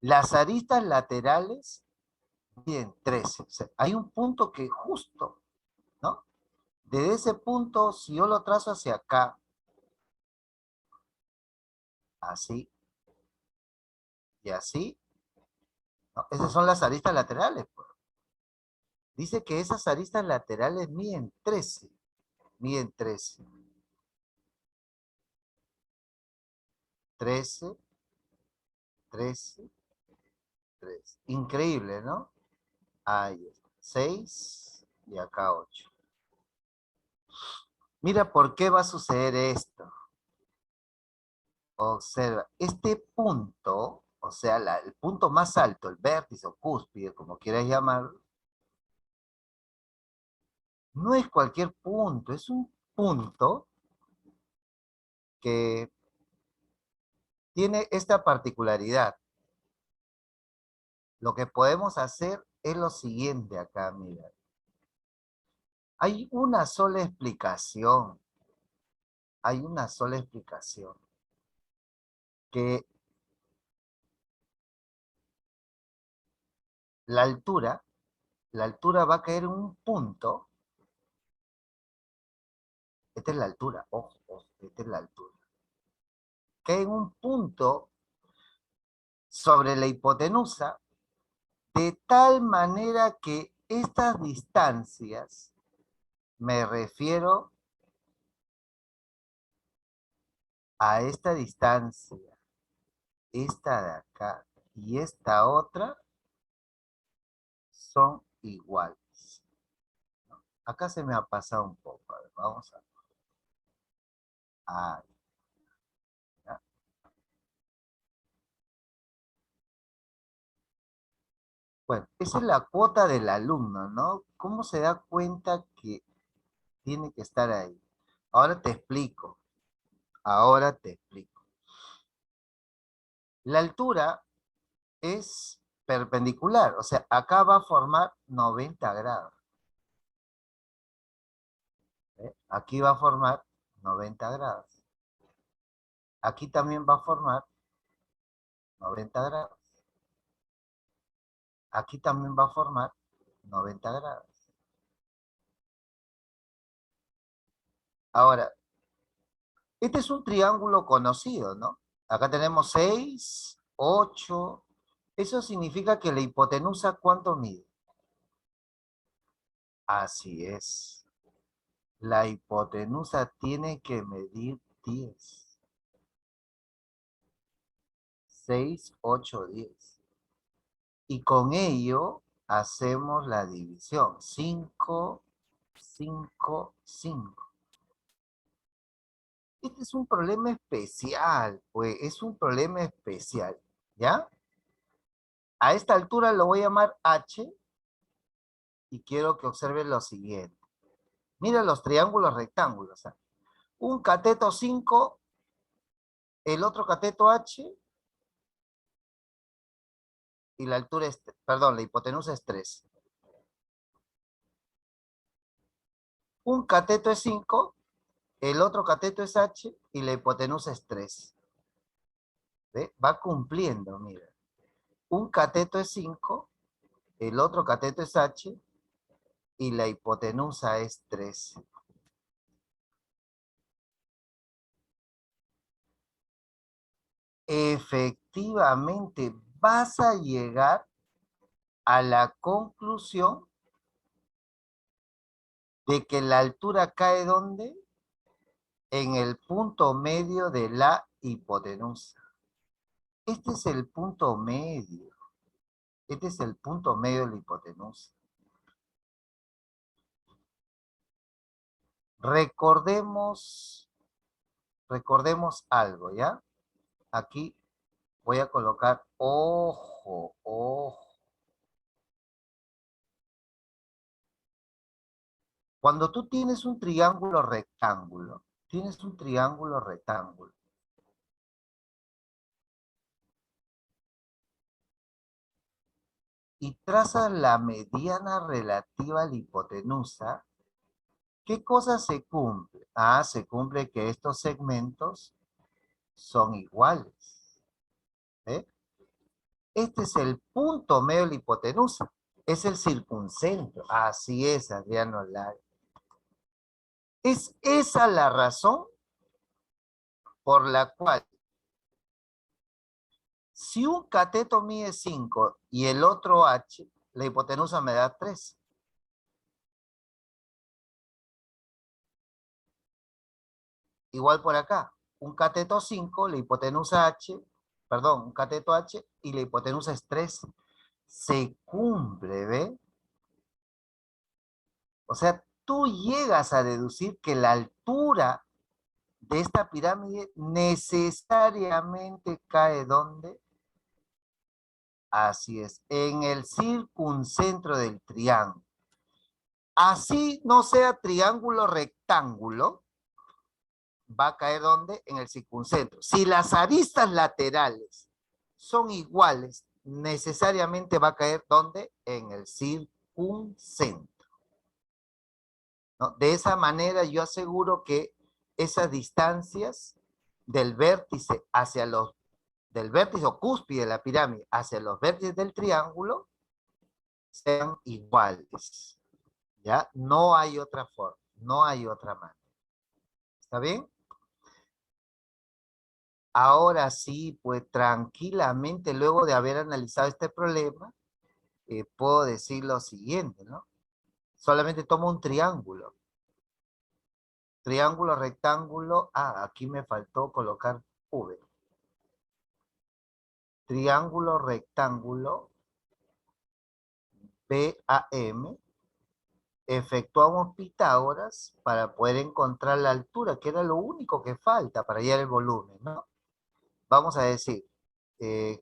Las aristas laterales miden 13. O sea, hay un punto que justo, ¿no? Desde ese punto, si yo lo trazo hacia acá, así y así, ¿no? Esas son las aristas laterales, pues. Dice que esas aristas laterales miden 13. Miden 13. 13, 13, 13. Increíble, ¿no? Ahí está. 6 y acá 8. Mira por qué va a suceder esto. Observa, este punto, o sea, el punto más alto, el vértice o cúspide, como quieras llamarlo, no es cualquier punto, es un punto que tiene esta particularidad. Lo que podemos hacer es lo siguiente acá, mira. Hay una sola explicación. Hay una sola explicación. Que la altura va a caer en un punto. Esta es la altura, ojo, ojo, esta es la altura. Cae en un punto sobre la hipotenusa de tal manera que estas distancias, me refiero a esta distancia, esta de acá y esta otra, son iguales. Acá se me ha pasado un poco. A ver, vamos a ver. Ahí, ¿ya? Bueno, esa es la cuota del alumno, ¿no? ¿Cómo se da cuenta que tiene que estar ahí? Ahora te explico. Ahora te explico. La altura es perpendicular, o sea, acá va a formar 90 grados. ¿Ve? Aquí va a formar 90 grados. Aquí también va a formar 90 grados. Aquí también va a formar 90 grados. Ahora, este es un triángulo conocido, ¿no? Acá tenemos 6, 8. Eso significa que la hipotenusa, ¿cuánto mide? Así es. La hipotenusa tiene que medir 10. 6, 8, 10. Y con ello hacemos la división. 5, 5, 5. Este es un problema especial, pues es un problema especial, ¿ya? A esta altura lo voy a llamar H y quiero que observen lo siguiente. Mira los triángulos rectángulos. ¿Ah? Un cateto 5, el otro cateto H y la altura es, perdón, la hipotenusa es 3. Un cateto es 5, el otro cateto es H y la hipotenusa es 3. ¿Ve? Va cumpliendo, mira. Un cateto es 5, el otro cateto es H y la hipotenusa es 3. Efectivamente, vas a llegar a la conclusión de que la altura cae ¿dónde? En el punto medio de la hipotenusa. Este es el punto medio. Este es el punto medio de la hipotenusa. Recordemos algo, ¿ya? Aquí voy a colocar, ojo, ojo. Cuando tú tienes un triángulo rectángulo, y trazas la mediana relativa a la hipotenusa, ¿Qué cosa se cumple? Ah, se cumple que estos segmentos son iguales. ¿Eh? Este es el punto medio de la hipotenusa. Es el circuncentro. Así es, Adriano Lara. Es esa la razón por la cual si un cateto mide 5 y el otro H, la hipotenusa me da 3. Igual por acá. Un cateto 5, la hipotenusa H, perdón, un cateto H y la hipotenusa es 3. Se cumple, ¿ve? O sea, tú llegas a deducir que la altura de esta pirámide necesariamente cae ¿dónde? Así es, en el circuncentro del triángulo. Así no sea triángulo rectángulo, va a caer ¿dónde? En el circuncentro. Si las aristas laterales son iguales, necesariamente va a caer ¿dónde? En el circuncentro. ¿No? De esa manera yo aseguro que esas distancias del vértice hacia los, del vértice o cúspide de la pirámide hacia los vértices del triángulo sean iguales. ¿Ya? No hay otra forma, no hay otra manera. ¿Está bien? Ahora sí, pues tranquilamente, luego de haber analizado este problema, puedo decir lo siguiente, ¿no? Solamente tomo un triángulo. Triángulo, rectángulo. Ah, aquí me faltó colocar V. Triángulo, rectángulo, BAM. Efectuamos Pitágoras para poder encontrar la altura, que era lo único que falta para hallar el volumen, ¿no? Vamos a decir,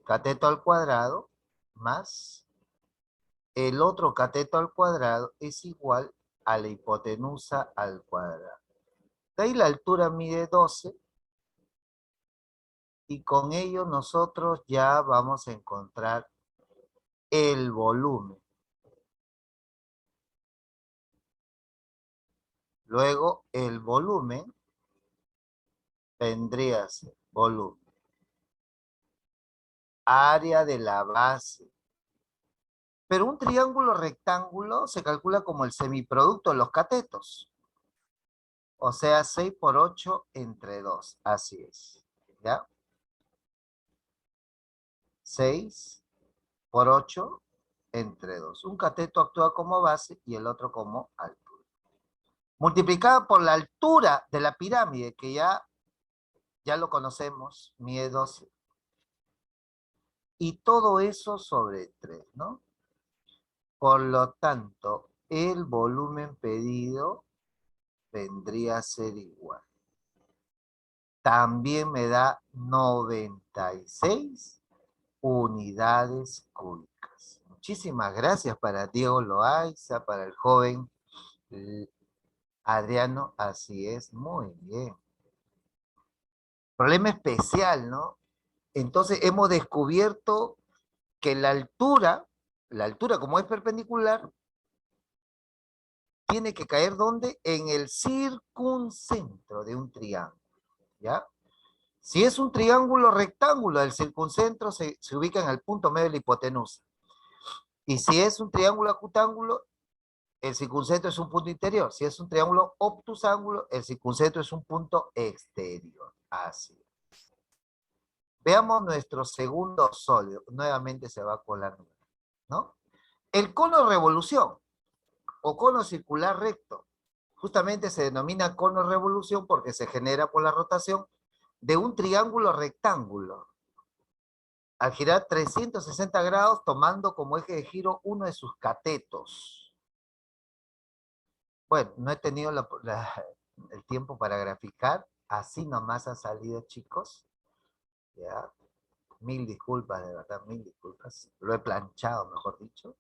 cateto al cuadrado más el otro cateto al cuadrado es igual a la hipotenusa al cuadrado. De ahí la altura mide 12 y con ello nosotros ya vamos a encontrar el volumen. Luego el volumen vendría a ser volumen. Área de la base. Pero un triángulo rectángulo se calcula como el semiproducto de los catetos. O sea, 6 por 8 entre 2. Así es. ¿Ya? 6 por 8 entre 2. Un cateto actúa como base y el otro como altura. Multiplicada por la altura de la pirámide, que ya lo conocemos, mide 12. Y todo eso sobre 3, ¿no? Por lo tanto, el volumen pedido vendría a ser igual. También me da 96 unidades cúbicas. Muchísimas gracias para Diego Loaiza, para el joven Adriano, así es, muy bien. Problema especial, ¿no? Entonces hemos descubierto que la altura como es perpendicular, tiene que caer ¿dónde? En el circuncentro de un triángulo, ¿ya? Si es un triángulo rectángulo, el circuncentro se ubica en el punto medio de la hipotenusa. Y si es un triángulo acutángulo, el circuncentro es un punto interior. Si es un triángulo obtusángulo, el circuncentro es un punto exterior. Así. Veamos nuestro segundo sólido. Nuevamente se va con la nube, ¿no? El cono de revolución o cono circular recto. Justamente se denomina cono de revolución porque se genera por la rotación de un triángulo rectángulo. Al girar 360 grados tomando como eje de giro uno de sus catetos. Bueno, no he tenido el tiempo para graficar. Así nomás ha salido, chicos. Ya. Mil disculpas, de verdad, mil disculpas. Lo he planchado, mejor dicho.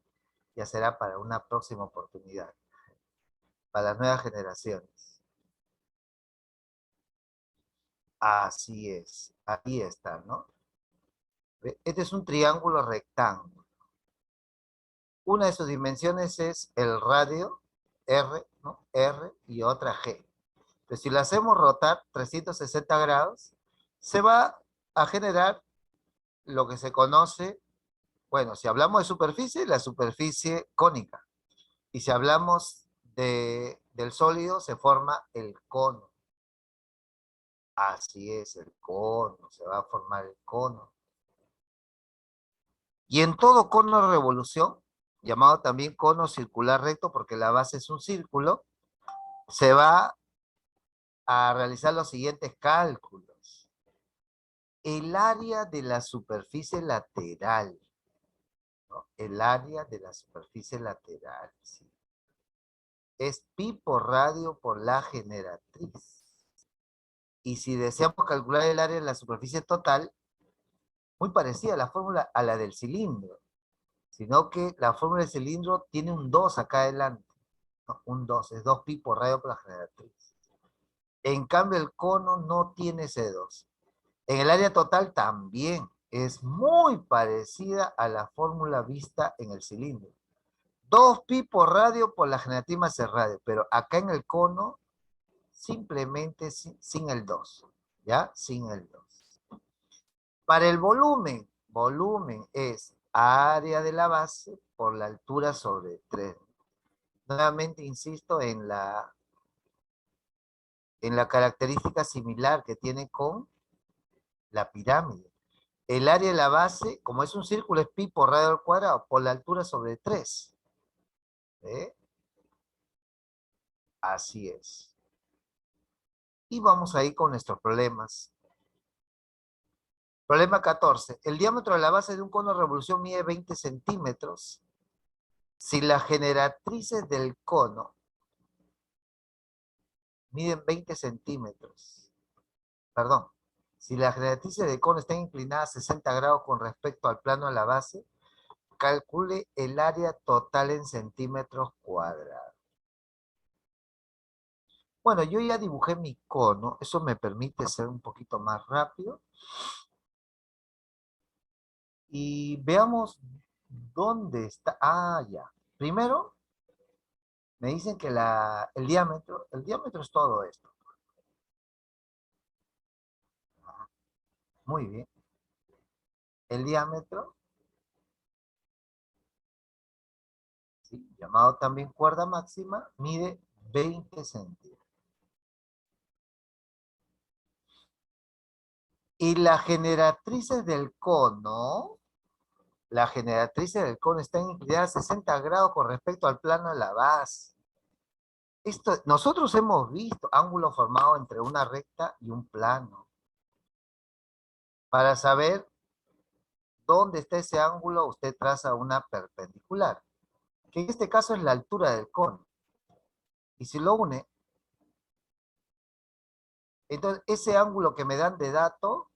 Ya será para una próxima oportunidad. Para las nuevas generaciones. Así es. Ahí está, ¿no? Este es un triángulo rectángulo. Una de sus dimensiones es el radio R ¿no? R y otra G. Pero si lo hacemos rotar 360 grados, se va a generar lo que se conoce, bueno, si hablamos de superficie, la superficie cónica. Y si hablamos del sólido, se forma el cono. Así es, el cono, se va a formar el cono. Y en todo cono de revolución, llamado también cono circular recto, porque la base es un círculo, se va a realizar los siguientes cálculos. El área de la superficie lateral, ¿no? El área de la superficie lateral, ¿sí? Es pi por radio por la generatriz. Y si deseamos calcular el área de la superficie total, muy parecida a la fórmula a la del cilindro, sino que la fórmula del cilindro tiene un 2 acá adelante, ¿no? Un 2, es 2 pi por radio por la generatriz. En cambio, el cono no tiene ese 2. En el área total también es muy parecida a la fórmula vista en el cilindro. 2 pi por radio por la generatriz más el radio, pero acá en el cono simplemente sin el 2, ¿ya? Sin el 2. Para el volumen, volumen es área de la base por la altura sobre 3. Nuevamente insisto en la característica similar que tiene con la pirámide. El área de la base, como es un círculo, es pi por radio al cuadrado, por la altura sobre 3. ¿Eh? Así es. Y vamos a ir con nuestros problemas. Problema 14. El diámetro de la base de un cono de revolución mide 20 centímetros. Si las generatrices del cono miden 20 centímetros, perdón, si las generatrices del cono están inclinadas 60 grados con respecto al plano de la base, calcule el área total en centímetros cuadrados. Bueno, yo ya dibujé mi cono, eso me permite ser un poquito más rápido. Y veamos dónde está. Ah, ya. Primero, me dicen que el diámetro es todo esto. Muy bien. El diámetro, ¿sí? Llamado también cuerda máxima, mide 20 centímetros. Y las generatrices del cono, están inclinadas a 60 grados con respecto al plano de la base. Nosotros hemos visto ángulo formado entre una recta y un plano. Para saber dónde está ese ángulo, usted traza una perpendicular, que en este caso es la altura del cono. Y si lo une, entonces ese ángulo que me dan de dato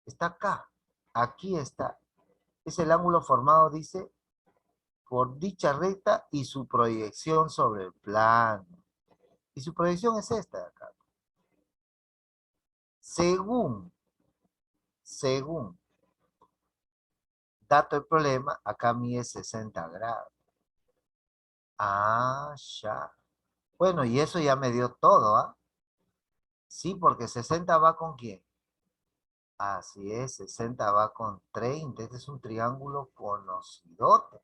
está acá. Aquí está. Es el ángulo formado, dice, por dicha recta y su proyección sobre el plano. Y su proyección es esta de acá. Según dato del problema, acá mide 60 grados. Ah, ya. Bueno, y eso ya me dio todo, ¿ah? Sí, porque 60 va con quién. Así es, 60 va con 30. Este es un triángulo conocidote.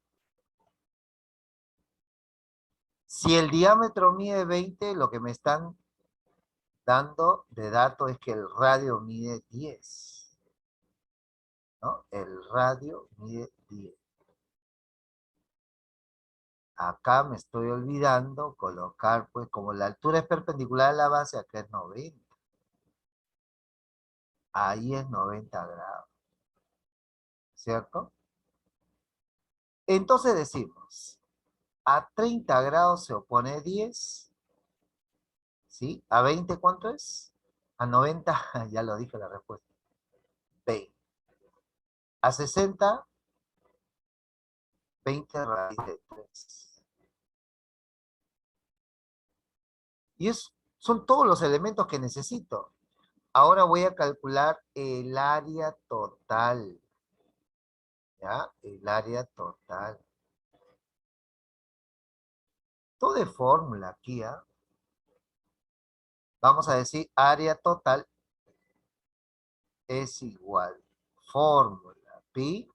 Si el diámetro mide 20, lo que me están dando de dato es que el radio mide 10. ¿No? El radio mide 10. Acá me estoy olvidando colocar, pues, como la altura es perpendicular a la base, acá es 90. Ahí es 90 grados. ¿Cierto? Entonces decimos, a 30 grados se opone 10, ¿sí? ¿A 20 cuánto es? A 90, ya lo dije la respuesta, 20. A 60, 20 raíz de 3. Y son todos los elementos que necesito. Ahora voy a calcular el área total, ¿ya? El área total. Todo de fórmula aquí, ¿ah? Vamos a decir área total es igual fórmula pi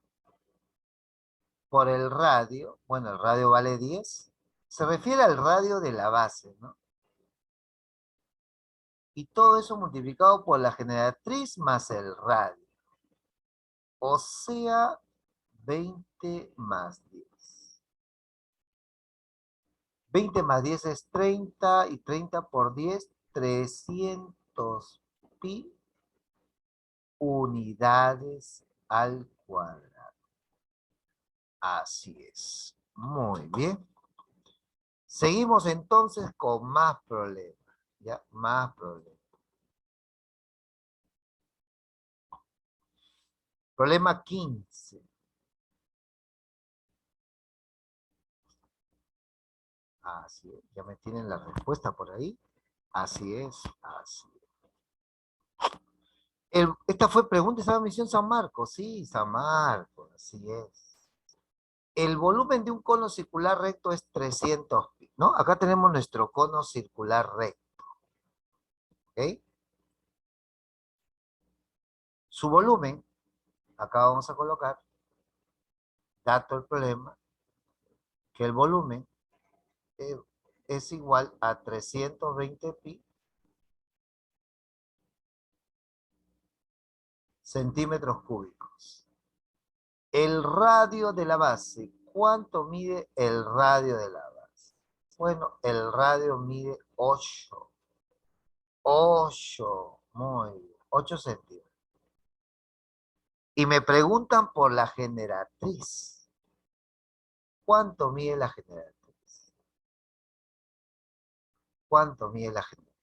por el radio. Bueno, el radio vale 10. Se refiere al radio de la base, ¿no? Y todo eso multiplicado por la generatriz más el radio. O sea, 20 más 10. 20 más 10 es 30 y 30 por 10, 300 pi unidades al cuadrado. Así es. Muy bien. Seguimos entonces con más problemas. ¿Ya? Más problemas. Problema 15. Así es. Ya me tienen la respuesta por ahí. Así es. Así es. Esta fue pregunta, estaba misión San Marcos. Sí, San Marcos. Así es. El volumen de un cono circular recto es 300 pi, ¿no? Acá tenemos nuestro cono circular recto. ¿Ok? Su volumen, acá vamos a colocar, dato del problema, que el volumen eh, es igual a 320 pi centímetros cúbicos. El radio de la base, ¿cuánto mide el radio de la base? Bueno, el radio mide 8. 8, muy bien, 8 centímetros. Y me preguntan por la generatriz. ¿Cuánto mide la generatriz? ¿Cuánto mide la generatriz?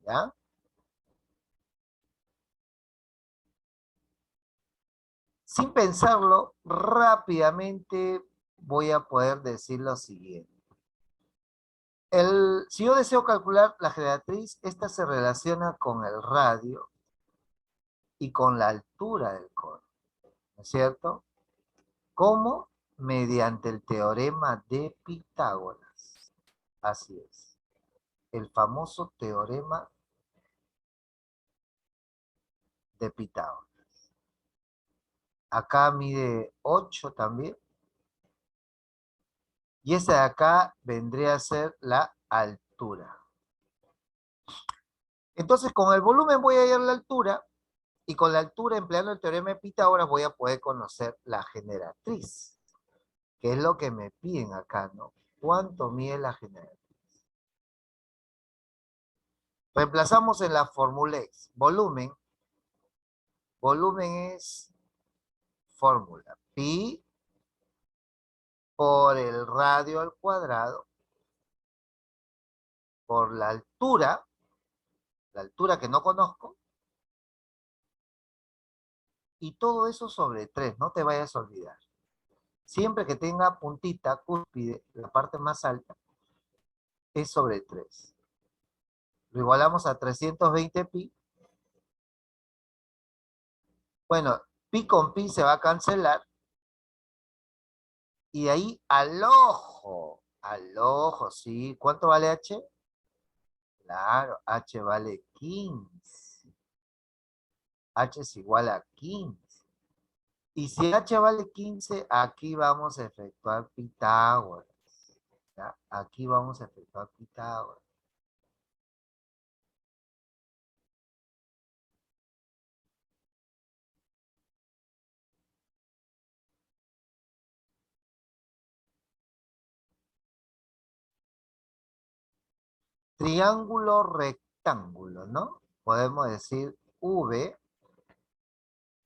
¿Ya? Sin pensarlo, rápidamente voy a poder decir lo siguiente. Si yo deseo calcular la generatriz, esta se relaciona con el radio y con la altura del cono, ¿no es cierto? ¿Cómo? Mediante el teorema de Pitágoras. Así es. El famoso teorema de Pitágoras. Acá mide 8 también. Y esta de acá vendría a ser la altura. Entonces, con el volumen voy a hallar la altura. Y con la altura, empleando el teorema de Pitágoras, voy a poder conocer la generatriz, que es lo que me piden acá, ¿no? ¿Cuánto mide la generatriz? Reemplazamos en la fórmula X. Volumen. Volumen es fórmula. Pi por el radio al cuadrado, por la altura que no conozco, y todo eso sobre 3, no te vayas a olvidar. Siempre que tenga puntita, cúspide, la parte más alta, es sobre 3. Lo igualamos a 320 pi. Bueno, pi con pi se va a cancelar. Y de ahí al ojo, ¿sí? ¿Cuánto vale h? Claro, h vale 15. H es igual a 15. Y si h vale 15, aquí vamos a efectuar Pitágoras. ¿Ya? Aquí vamos a efectuar Pitágoras. Triángulo rectángulo, ¿no? Podemos decir V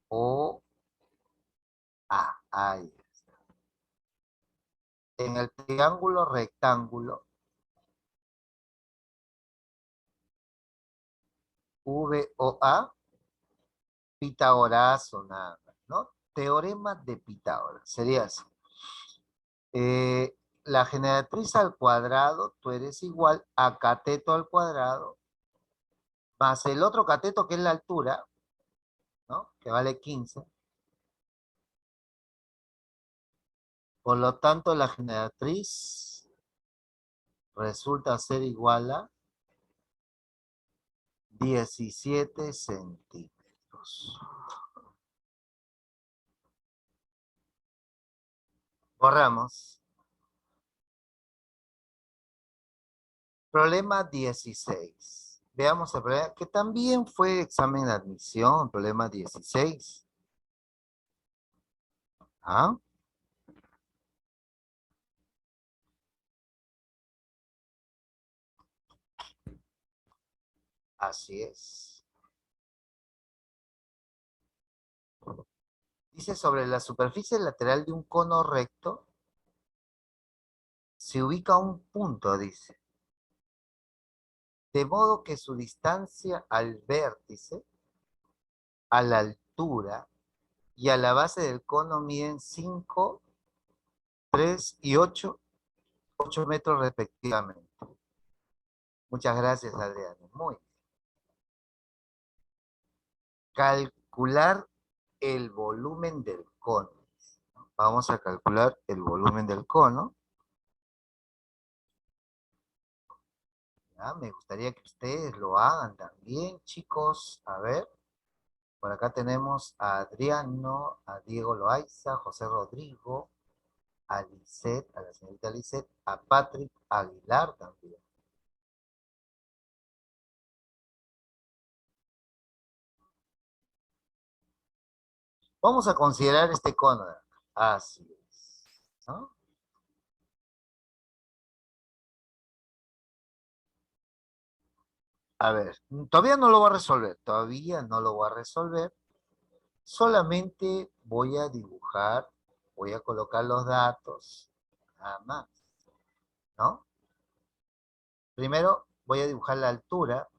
o A. Ahí está. En el triángulo rectángulo, V o A, Pitagorazo nada más, ¿no? Teorema de Pitágoras. Sería así. La generatriz al cuadrado, tú eres igual a cateto al cuadrado, más el otro cateto que es la altura, ¿no? Que vale 15. Por lo tanto, la generatriz resulta ser igual a 17 centímetros. Borramos. Problema 16. Veamos el problema, que también fue examen de admisión, problema 16. ¿Ah? Así es. Dice, sobre la superficie lateral de un cono recto, se ubica un punto, dice. De modo que su distancia al vértice, a la altura y a la base del cono miden 5, 3 y 8 metros respectivamente. Muchas gracias, Adriano. Muy bien. Calcular el volumen del cono. Vamos a calcular el volumen del cono. ¿Ya? Me gustaría que ustedes lo hagan también, chicos. A ver, por acá tenemos a Adriano, a Diego Loaiza, José Rodrigo, a Lisette, a la señorita Lisette, a Patrick Aguilar también. Vamos a considerar este cono. Así es, ¿no? A ver, todavía no lo voy a resolver, todavía no lo voy a resolver. Solamente voy a dibujar, voy a colocar los datos, nada más, ¿no? Primero voy a dibujar la altura,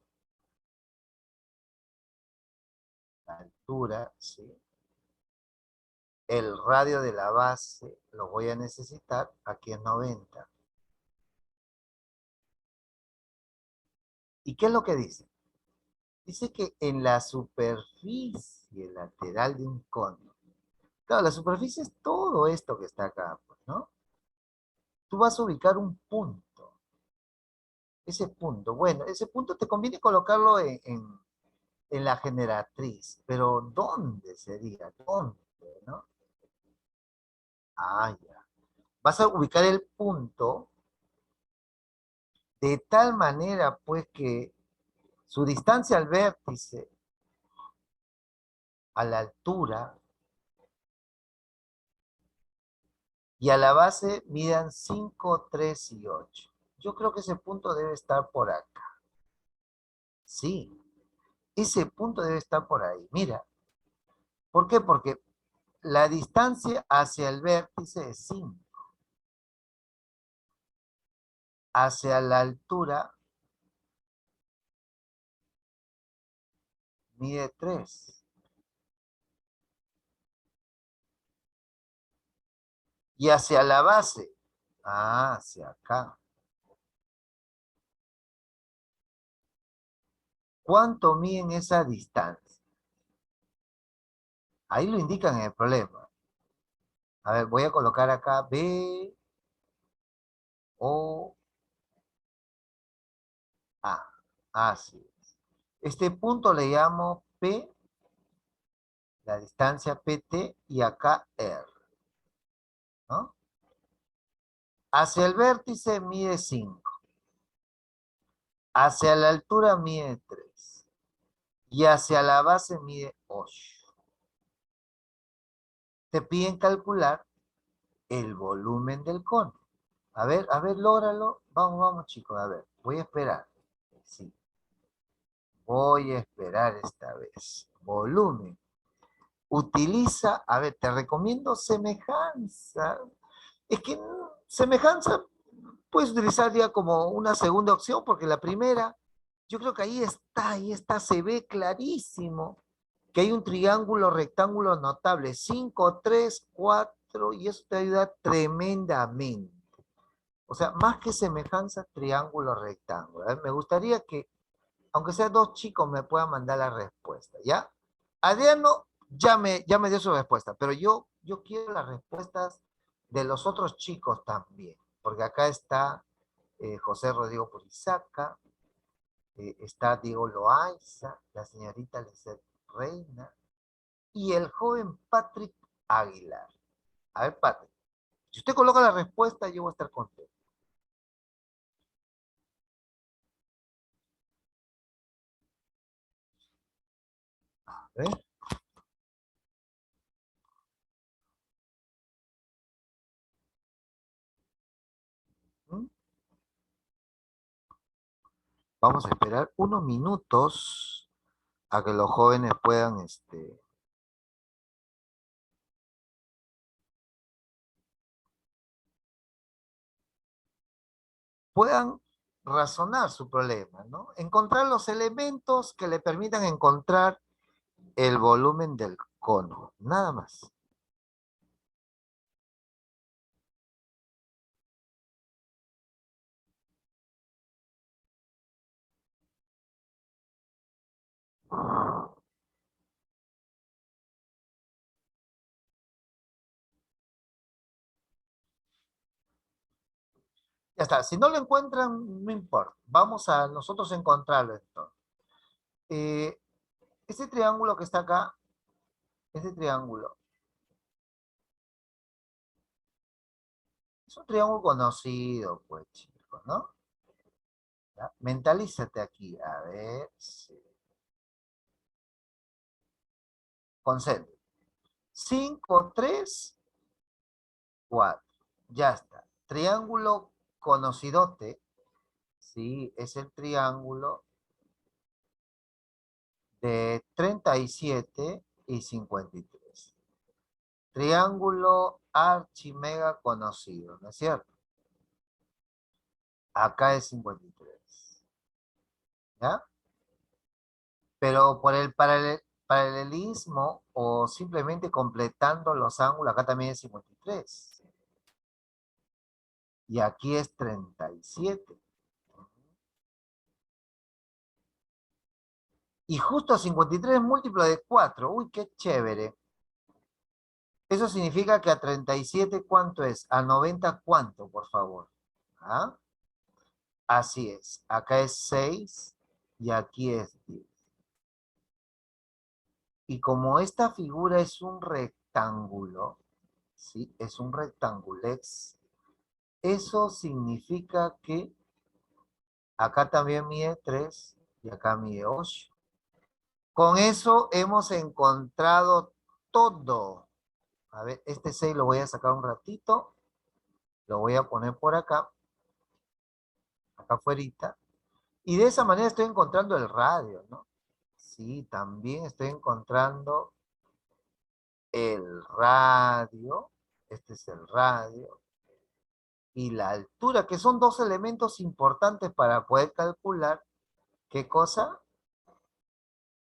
¿sí? El radio de la base lo voy a necesitar, aquí es 90. ¿Y qué es lo que dice? Dice que en la superficie lateral de un cono, claro, la superficie es todo esto que está acá, pues, ¿no? Tú vas a ubicar un punto. Ese punto, bueno, ese punto te conviene colocarlo en la generatriz, pero ¿dónde sería? ¿Dónde, no? Ah, ya. Vas a ubicar el punto de tal manera, pues, que su distancia al vértice, a la altura y a la base midan 5, 3 y 8. Yo creo que ese punto debe estar por acá. Sí, ese punto debe estar por ahí. Mira, ¿por qué? Porque la distancia hacia el vértice es 5. Hacia la altura mide 3. Y hacia la base, hacia acá. ¿Cuánto miden esa distancia? Ahí lo indican en el problema. A ver, voy a colocar acá B, O, A. Así es. Este punto le llamo P, la distancia PT, y acá R, ¿no? Hacia el vértice mide 5. Hacia la altura mide 3. Y hacia la base mide 8. Te piden calcular el volumen del cono. A ver, lógralo. Vamos, vamos, chicos, a ver. Voy a esperar. Sí, voy a esperar esta vez. Volumen. Utiliza, a ver, te recomiendo semejanza. Es que semejanza puedes utilizar ya como una segunda opción, porque la primera, yo creo que ahí está, se ve clarísimo que hay un triángulo rectángulo notable, 5, 3, 4, y eso te ayuda tremendamente. O sea, más que semejanza, triángulo rectángulo. A ver, me gustaría que, aunque sea dos chicos, me puedan mandar la respuesta, ¿ya? Adriano ya me dio su respuesta, pero yo quiero las respuestas de los otros chicos también, porque acá está José Rodrigo Purizaca, está Diego Loaiza, la señorita Lizeth Reina y el joven Patrick Aguilar. A ver, Patrick, si usted coloca la respuesta, yo voy a estar contento. A ver. ¿Mm? Vamos a esperar unos minutos a que los jóvenes puedan, puedan razonar su problema, ¿no? Encontrar los elementos que le permitan encontrar el volumen del cono, nada más. Ya está, si no lo encuentran, no importa. Vamos a nosotros encontrarlo entonces. Eh, este triángulo que está acá, este triángulo, es un triángulo conocido, pues, chicos, ¿no? ¿Ya? Mentalízate aquí, a ver, sí. Concentre. 5, 3, 4. Ya está. Triángulo conocidote, sí, es el triángulo de 37 y 53. Triángulo archimega conocido, ¿no es cierto? Acá es 53. ¿Ya? Pero por el paralelismo o simplemente completando los ángulos, acá también es 53. Y aquí es 37. Y justo 53 es múltiplo de 4. Uy, qué chévere. Eso significa que a 37, ¿cuánto es? A 90, ¿cuánto, por favor? ¿Ah? Así es. Acá es 6 y aquí es 10. Y como esta figura es un rectángulo, ¿sí? Es un rectangulex, eso significa que acá también mide 3 y acá mide 8. Con eso hemos encontrado todo. A ver, este 6 lo voy a sacar un ratito. Lo voy a poner por acá, acá afuera. Y de esa manera estoy encontrando el radio, ¿no? Sí, también estoy encontrando el radio. Este es el radio. Y la altura, que son dos elementos importantes para poder calcular, ¿qué cosa?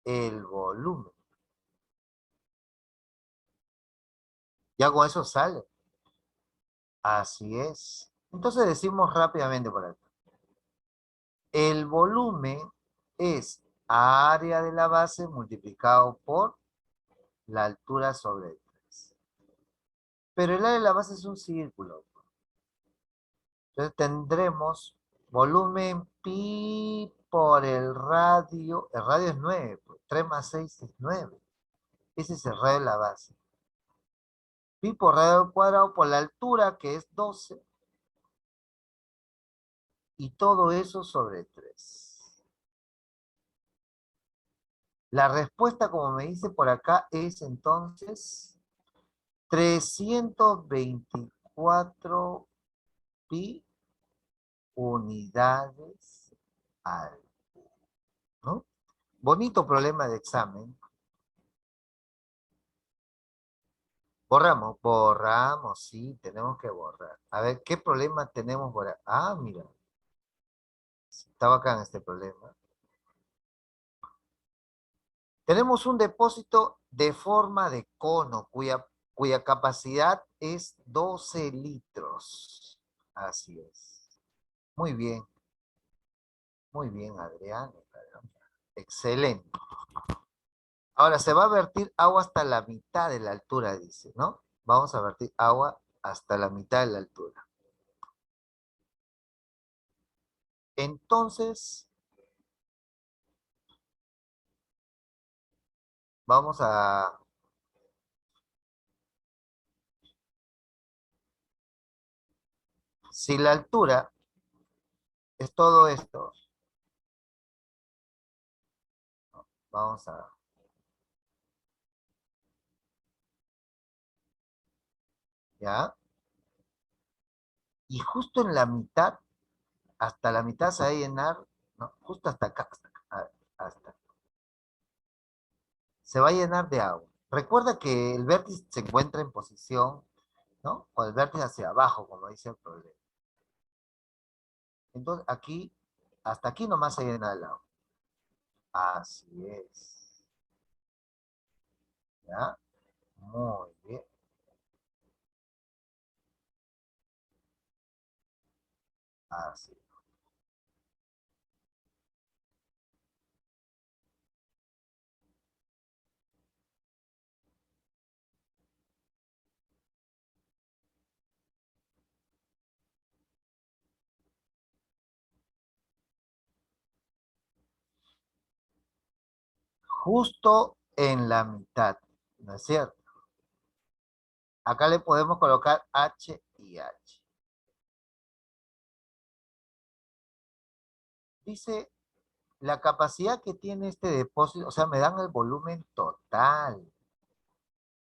El volumen. Ya con eso sale. Así es. Entonces decimos rápidamente por acá. El volumen es área de la base multiplicado por la altura sobre 3. Pero el área de la base es un círculo. Entonces tendremos volumen pi por el radio. El radio es 9, pues 3 más 6 es 9. Ese es el radio de la base. Pi por radio al cuadrado por la altura, que es 12. Y todo eso sobre 3. La respuesta, como me dice por acá, es entonces 324 pi unidades al, ¿no? Bonito problema de examen. Borramos, sí, tenemos que borrar. A ver, ¿qué problema tenemos por acá? Ah, mira, está bacán este problema. Tenemos un depósito de forma de cono, cuya capacidad es 12 litros. Así es. Muy bien, Adrián. Excelente. Ahora, se va a vertir agua hasta la mitad de la altura, dice, ¿no? Vamos a vertir agua hasta la mitad de la altura. Entonces, vamos a... Si la altura es todo esto, vamos a... ¿Ya? Y justo en la mitad, hasta la mitad se va a llenar, ¿no? Justo hasta acá, hasta, se va a llenar de agua. Recuerda que el vértice se encuentra en posición, ¿no? Con el vértice hacia abajo, como dice el problema. Entonces, aquí, hasta aquí nomás se llena el agua. Así es. ¿Ya? Muy bien. Así. Justo en la mitad, ¿no es cierto? Acá le podemos colocar H y H. Dice la capacidad que tiene este depósito, o sea, me dan el volumen total.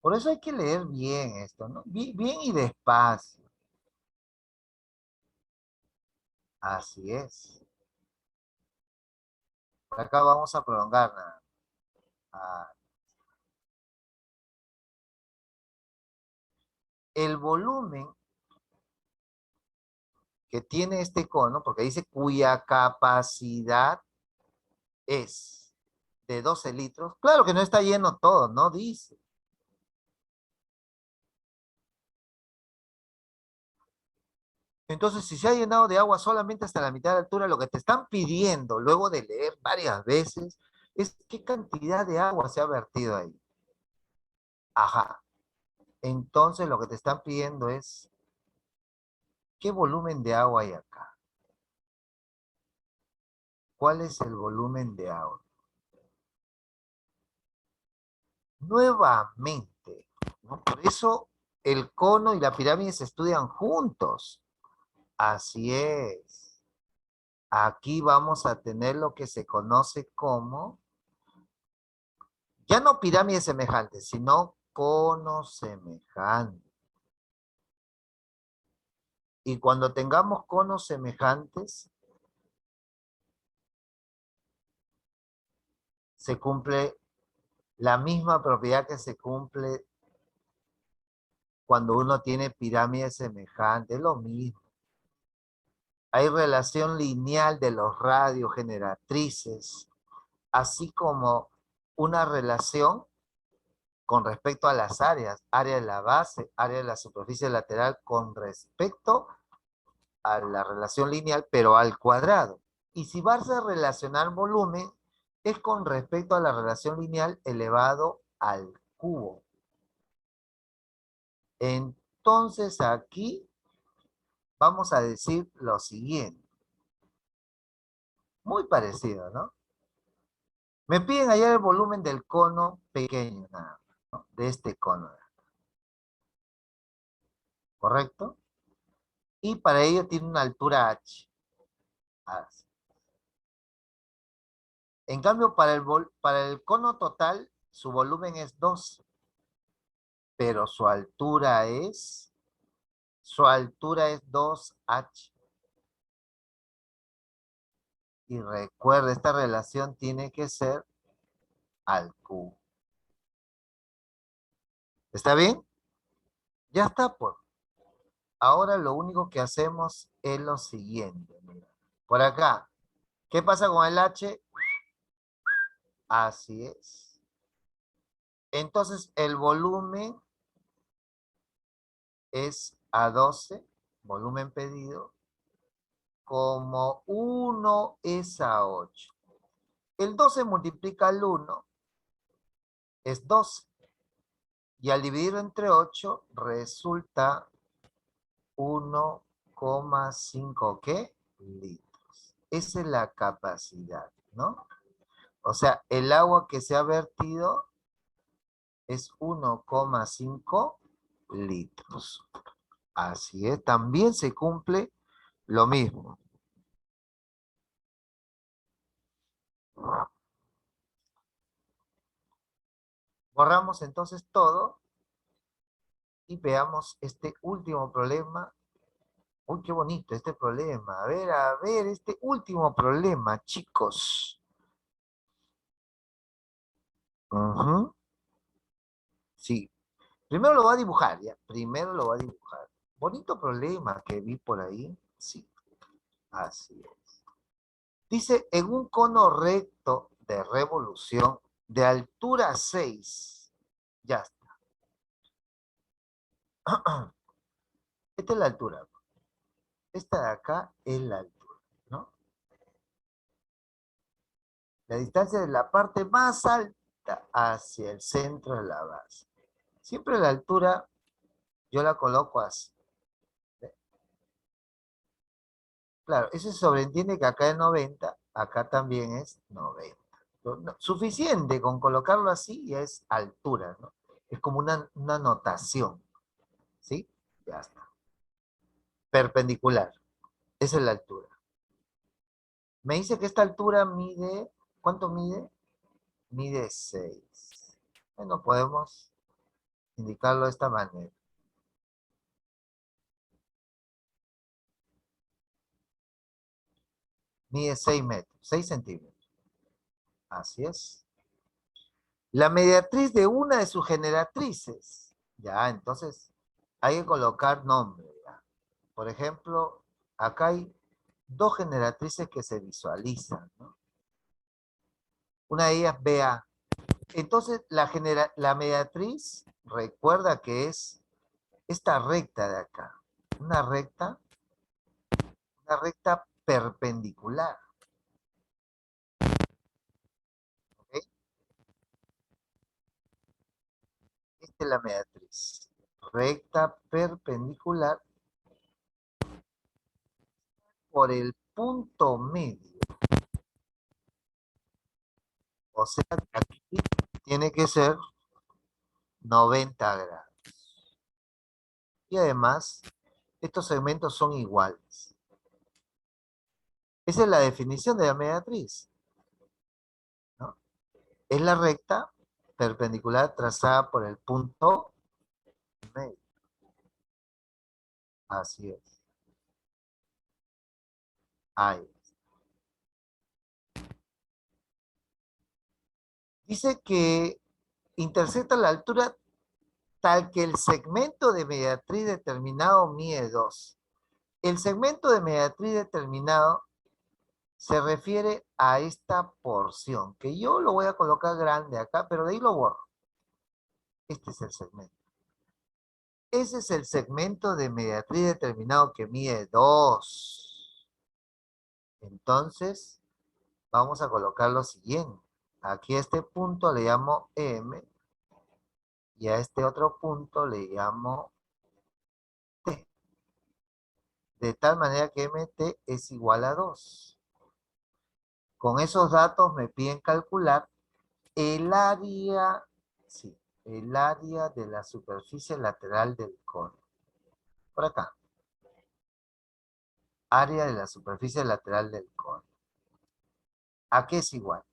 Por eso hay que leer bien esto, ¿no? Bien y despacio. Así es. Por acá vamos a prolongar nada. Ah, el volumen que tiene este cono, porque dice cuya capacidad es de 12 litros. Claro que no está lleno todo, no dice. Entonces, si se ha llenado de agua solamente hasta la mitad de altura, lo que te están pidiendo, luego de leer varias veces, es qué cantidad de agua se ha vertido ahí. Ajá. Entonces, lo que te están pidiendo es qué volumen de agua hay acá. ¿Cuál es el volumen de agua? Nuevamente, ¿no? Por eso el cono y la pirámide se estudian juntos. Así es. Aquí vamos a tener lo que se conoce como, ya no pirámide semejante, sino cono semejante. Y cuando tengamos conos semejantes, se cumple la misma propiedad que se cumple cuando uno tiene pirámide semejante, es lo mismo. Hay relación lineal de los radios generatrices, así como una relación con respecto a las áreas, área de la base, área de la superficie lateral con respecto a la relación lineal, pero al cuadrado. Y si vas a relacionar volumen, es con respecto a la relación lineal elevado al cubo. Entonces aquí vamos a decir lo siguiente. Muy parecido, ¿no? Me piden hallar el volumen del cono pequeño, nada más, ¿no? De este cono, ¿correcto? Y para ello tiene una altura h. Así. En cambio, para el cono total, su volumen es 12, pero su altura es 2h. Y recuerda, esta relación tiene que ser al cubo. ¿Está bien? Ya está, pues. Ahora lo único que hacemos es lo siguiente. Mira. Por acá, ¿qué pasa con el h? Así es. Entonces, el volumen es a 12, volumen pedido, como 1 es a 8. El 12 multiplica al 1, es 12. Y al dividirlo entre 8, resulta 1,5 ¿qué? Litros. Esa es la capacidad, ¿no? O sea, el agua que se ha vertido es 1,5 litros. Así es, también se cumple lo mismo. Borramos entonces todo y veamos este último problema. Uy, qué bonito este problema. A ver, este último problema, chicos. Ujú. Sí, primero lo va a dibujar, ¿ya? Primero lo va a dibujar. Bonito problema que vi por ahí. Sí, así es. Dice, en un cono recto de revolución de altura 6. Ya está. Esta es la altura. Esta de acá es la altura, ¿no? La distancia de la parte más alta hacia el centro de la base. Siempre la altura yo la coloco así. Claro, eso se sobreentiende que acá es 90, acá también es 90. Suficiente con colocarlo así ya es altura, ¿no? Es como una notación, ¿sí? Ya está. Perpendicular, esa es la altura. Me dice que esta altura mide, ¿cuánto mide? Mide 6. Bueno, podemos indicarlo de esta manera. Mide 6 metros, 6 centímetros. Así es. La mediatriz de una de sus generatrices. Ya, entonces hay que colocar nombre. Ya. Por ejemplo, acá hay dos generatrices que se visualizan, ¿no? Una de ellas BA. Entonces, la mediatriz, recuerda que es esta recta de acá. Una recta, una recta perpendicular. ¿Ok? Esta es la mediatriz. Recta perpendicular por el punto medio. O sea, que aquí tiene que ser 90 grados. Y además, estos segmentos son iguales. Esa es la definición de la mediatriz, ¿no? Es la recta perpendicular trazada por el punto medio. Así es. Ahí. Dice que intersecta la altura tal que el segmento de mediatriz determinado mide 2. El segmento de mediatriz determinado se refiere a esta porción, que yo lo voy a colocar grande acá, pero de ahí lo borro. Este es el segmento. Ese es el segmento de mediatriz determinado que mide 2. Entonces, vamos a colocar lo siguiente. Aquí a este punto le llamo M y a este otro punto le llamo T. De tal manera que MT es igual a 2. Con esos datos me piden calcular el área, sí, el área de la superficie lateral del cono. Por acá. Área de la superficie lateral del cono. ¿A qué es igual?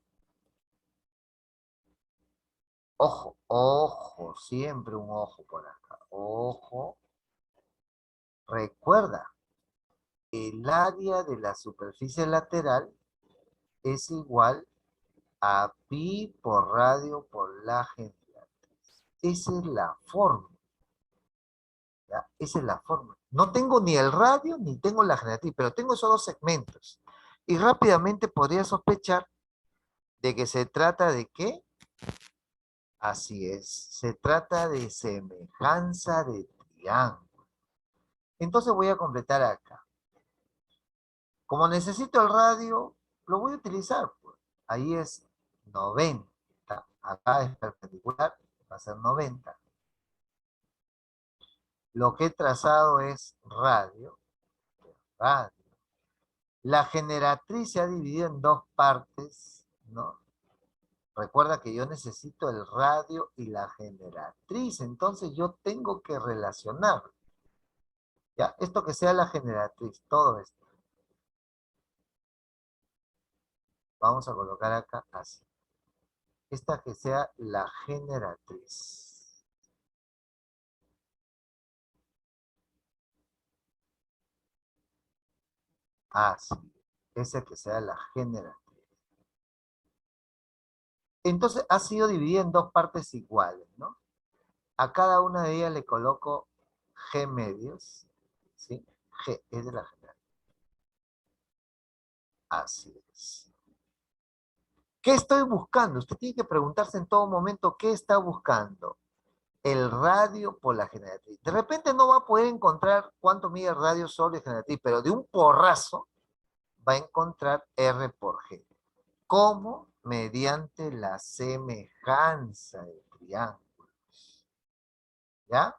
Ojo, ojo, siempre un ojo por acá. Ojo. Recuerda, el área de la superficie lateral es igual a pi por radio por la general. Esa es la fórmula. ¿Ya? Esa es la fórmula. No tengo ni el radio ni tengo la generatriz, pero tengo esos dos segmentos. Y rápidamente podría sospechar de que se trata de ¿qué? Así es, se trata de semejanza de triángulo. Entonces voy a completar acá. Como necesito el radio, lo voy a utilizar, pues. Ahí es 90. Acá es perpendicular, va a ser 90. Lo que he trazado es radio. Radio. La generatriz se ha dividido en dos partes, ¿no? Recuerda que yo necesito el radio y la generatriz, entonces yo tengo que relacionar, ¿ya? Esto que sea la generatriz, todo esto. Vamos a colocar acá así. Esta que sea la generatriz. Así. Esa que sea la generatriz. Entonces ha sido dividida en dos partes iguales, ¿no? A cada una de ellas le coloco G medios, ¿sí? G es de la generatriz. Así es. ¿Qué estoy buscando? Usted tiene que preguntarse en todo momento qué está buscando. El radio por la generatriz. De repente no va a poder encontrar cuánto mide el radio solo y generatriz, pero de un porrazo va a encontrar R por G. ¿Cómo? Mediante la semejanza de triángulos. ¿Ya?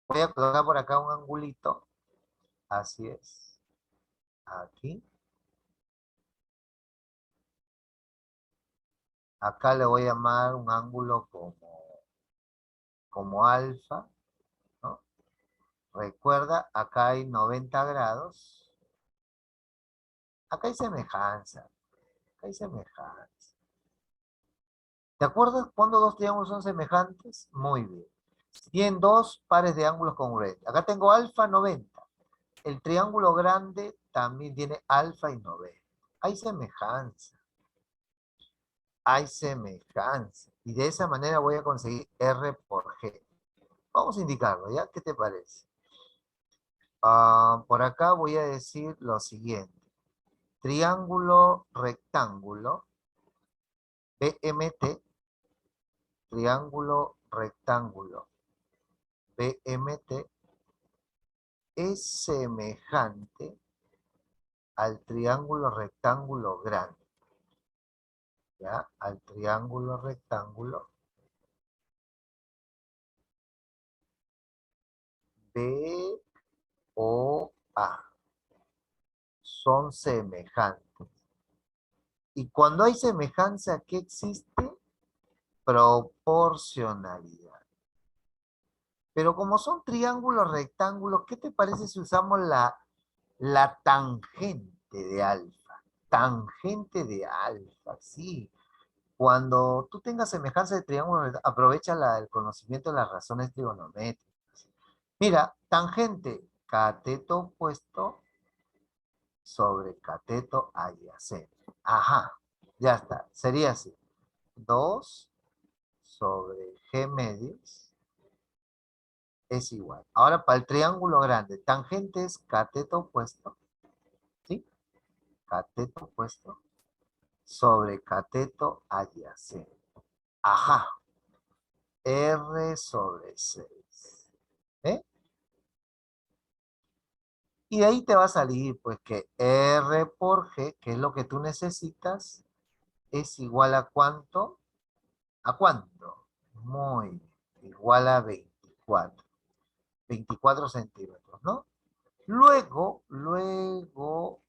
Voy a colocar por acá un angulito. Así es. Aquí. Acá le voy a llamar un ángulo como alfa, ¿no? Recuerda, acá hay 90 grados. Acá hay semejanza. Acá hay semejanza. ¿Te acuerdas cuando dos triángulos son semejantes? Muy bien. Tienen dos pares de ángulos congruentes. Acá tengo alfa 90. El triángulo grande también tiene alfa y 90. Hay semejanza. Hay semejanza. Y de esa manera voy a conseguir R por G. Vamos a indicarlo, ¿ya? ¿Qué te parece? Por acá voy a decir lo siguiente. Triángulo rectángulo, BMT, triángulo rectángulo, BMT, es semejante al triángulo rectángulo grande, ¿ya? Al triángulo rectángulo BOA. Son semejantes. Y cuando hay semejanza, ¿qué existe? Proporcionalidad. Pero como son triángulos rectángulos, ¿qué te parece si usamos la tangente de alfa? Tangente de alfa, sí. Cuando tú tengas semejanza de triángulo, aprovecha el conocimiento de las razones trigonométricas. Mira, tangente, cateto opuesto sobre cateto adyacente. Ajá, ya está. Sería así. 2 sobre G medios es igual. Ahora para el triángulo grande, tangente es cateto opuesto, ¿sí? Cateto opuesto sobre cateto adyacente. Ajá, R sobre 6. ¿Eh? Y de ahí te va a salir, pues, que R por G, que es lo que tú necesitas, es igual a ¿cuánto? ¿A cuánto? Muy bien, igual a 24. 24 centímetros, ¿no? Luego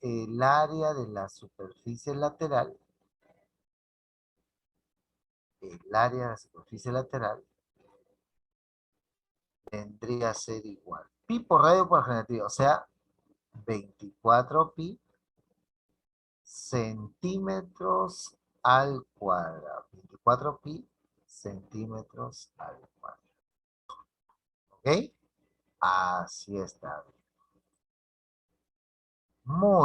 el área de la superficie lateral, vendría a ser igual. Pi por radio por generativa, o sea, 24 pi centímetros al cuadrado. 24 pi centímetros al cuadrado. ¿Ok? Así está. Muy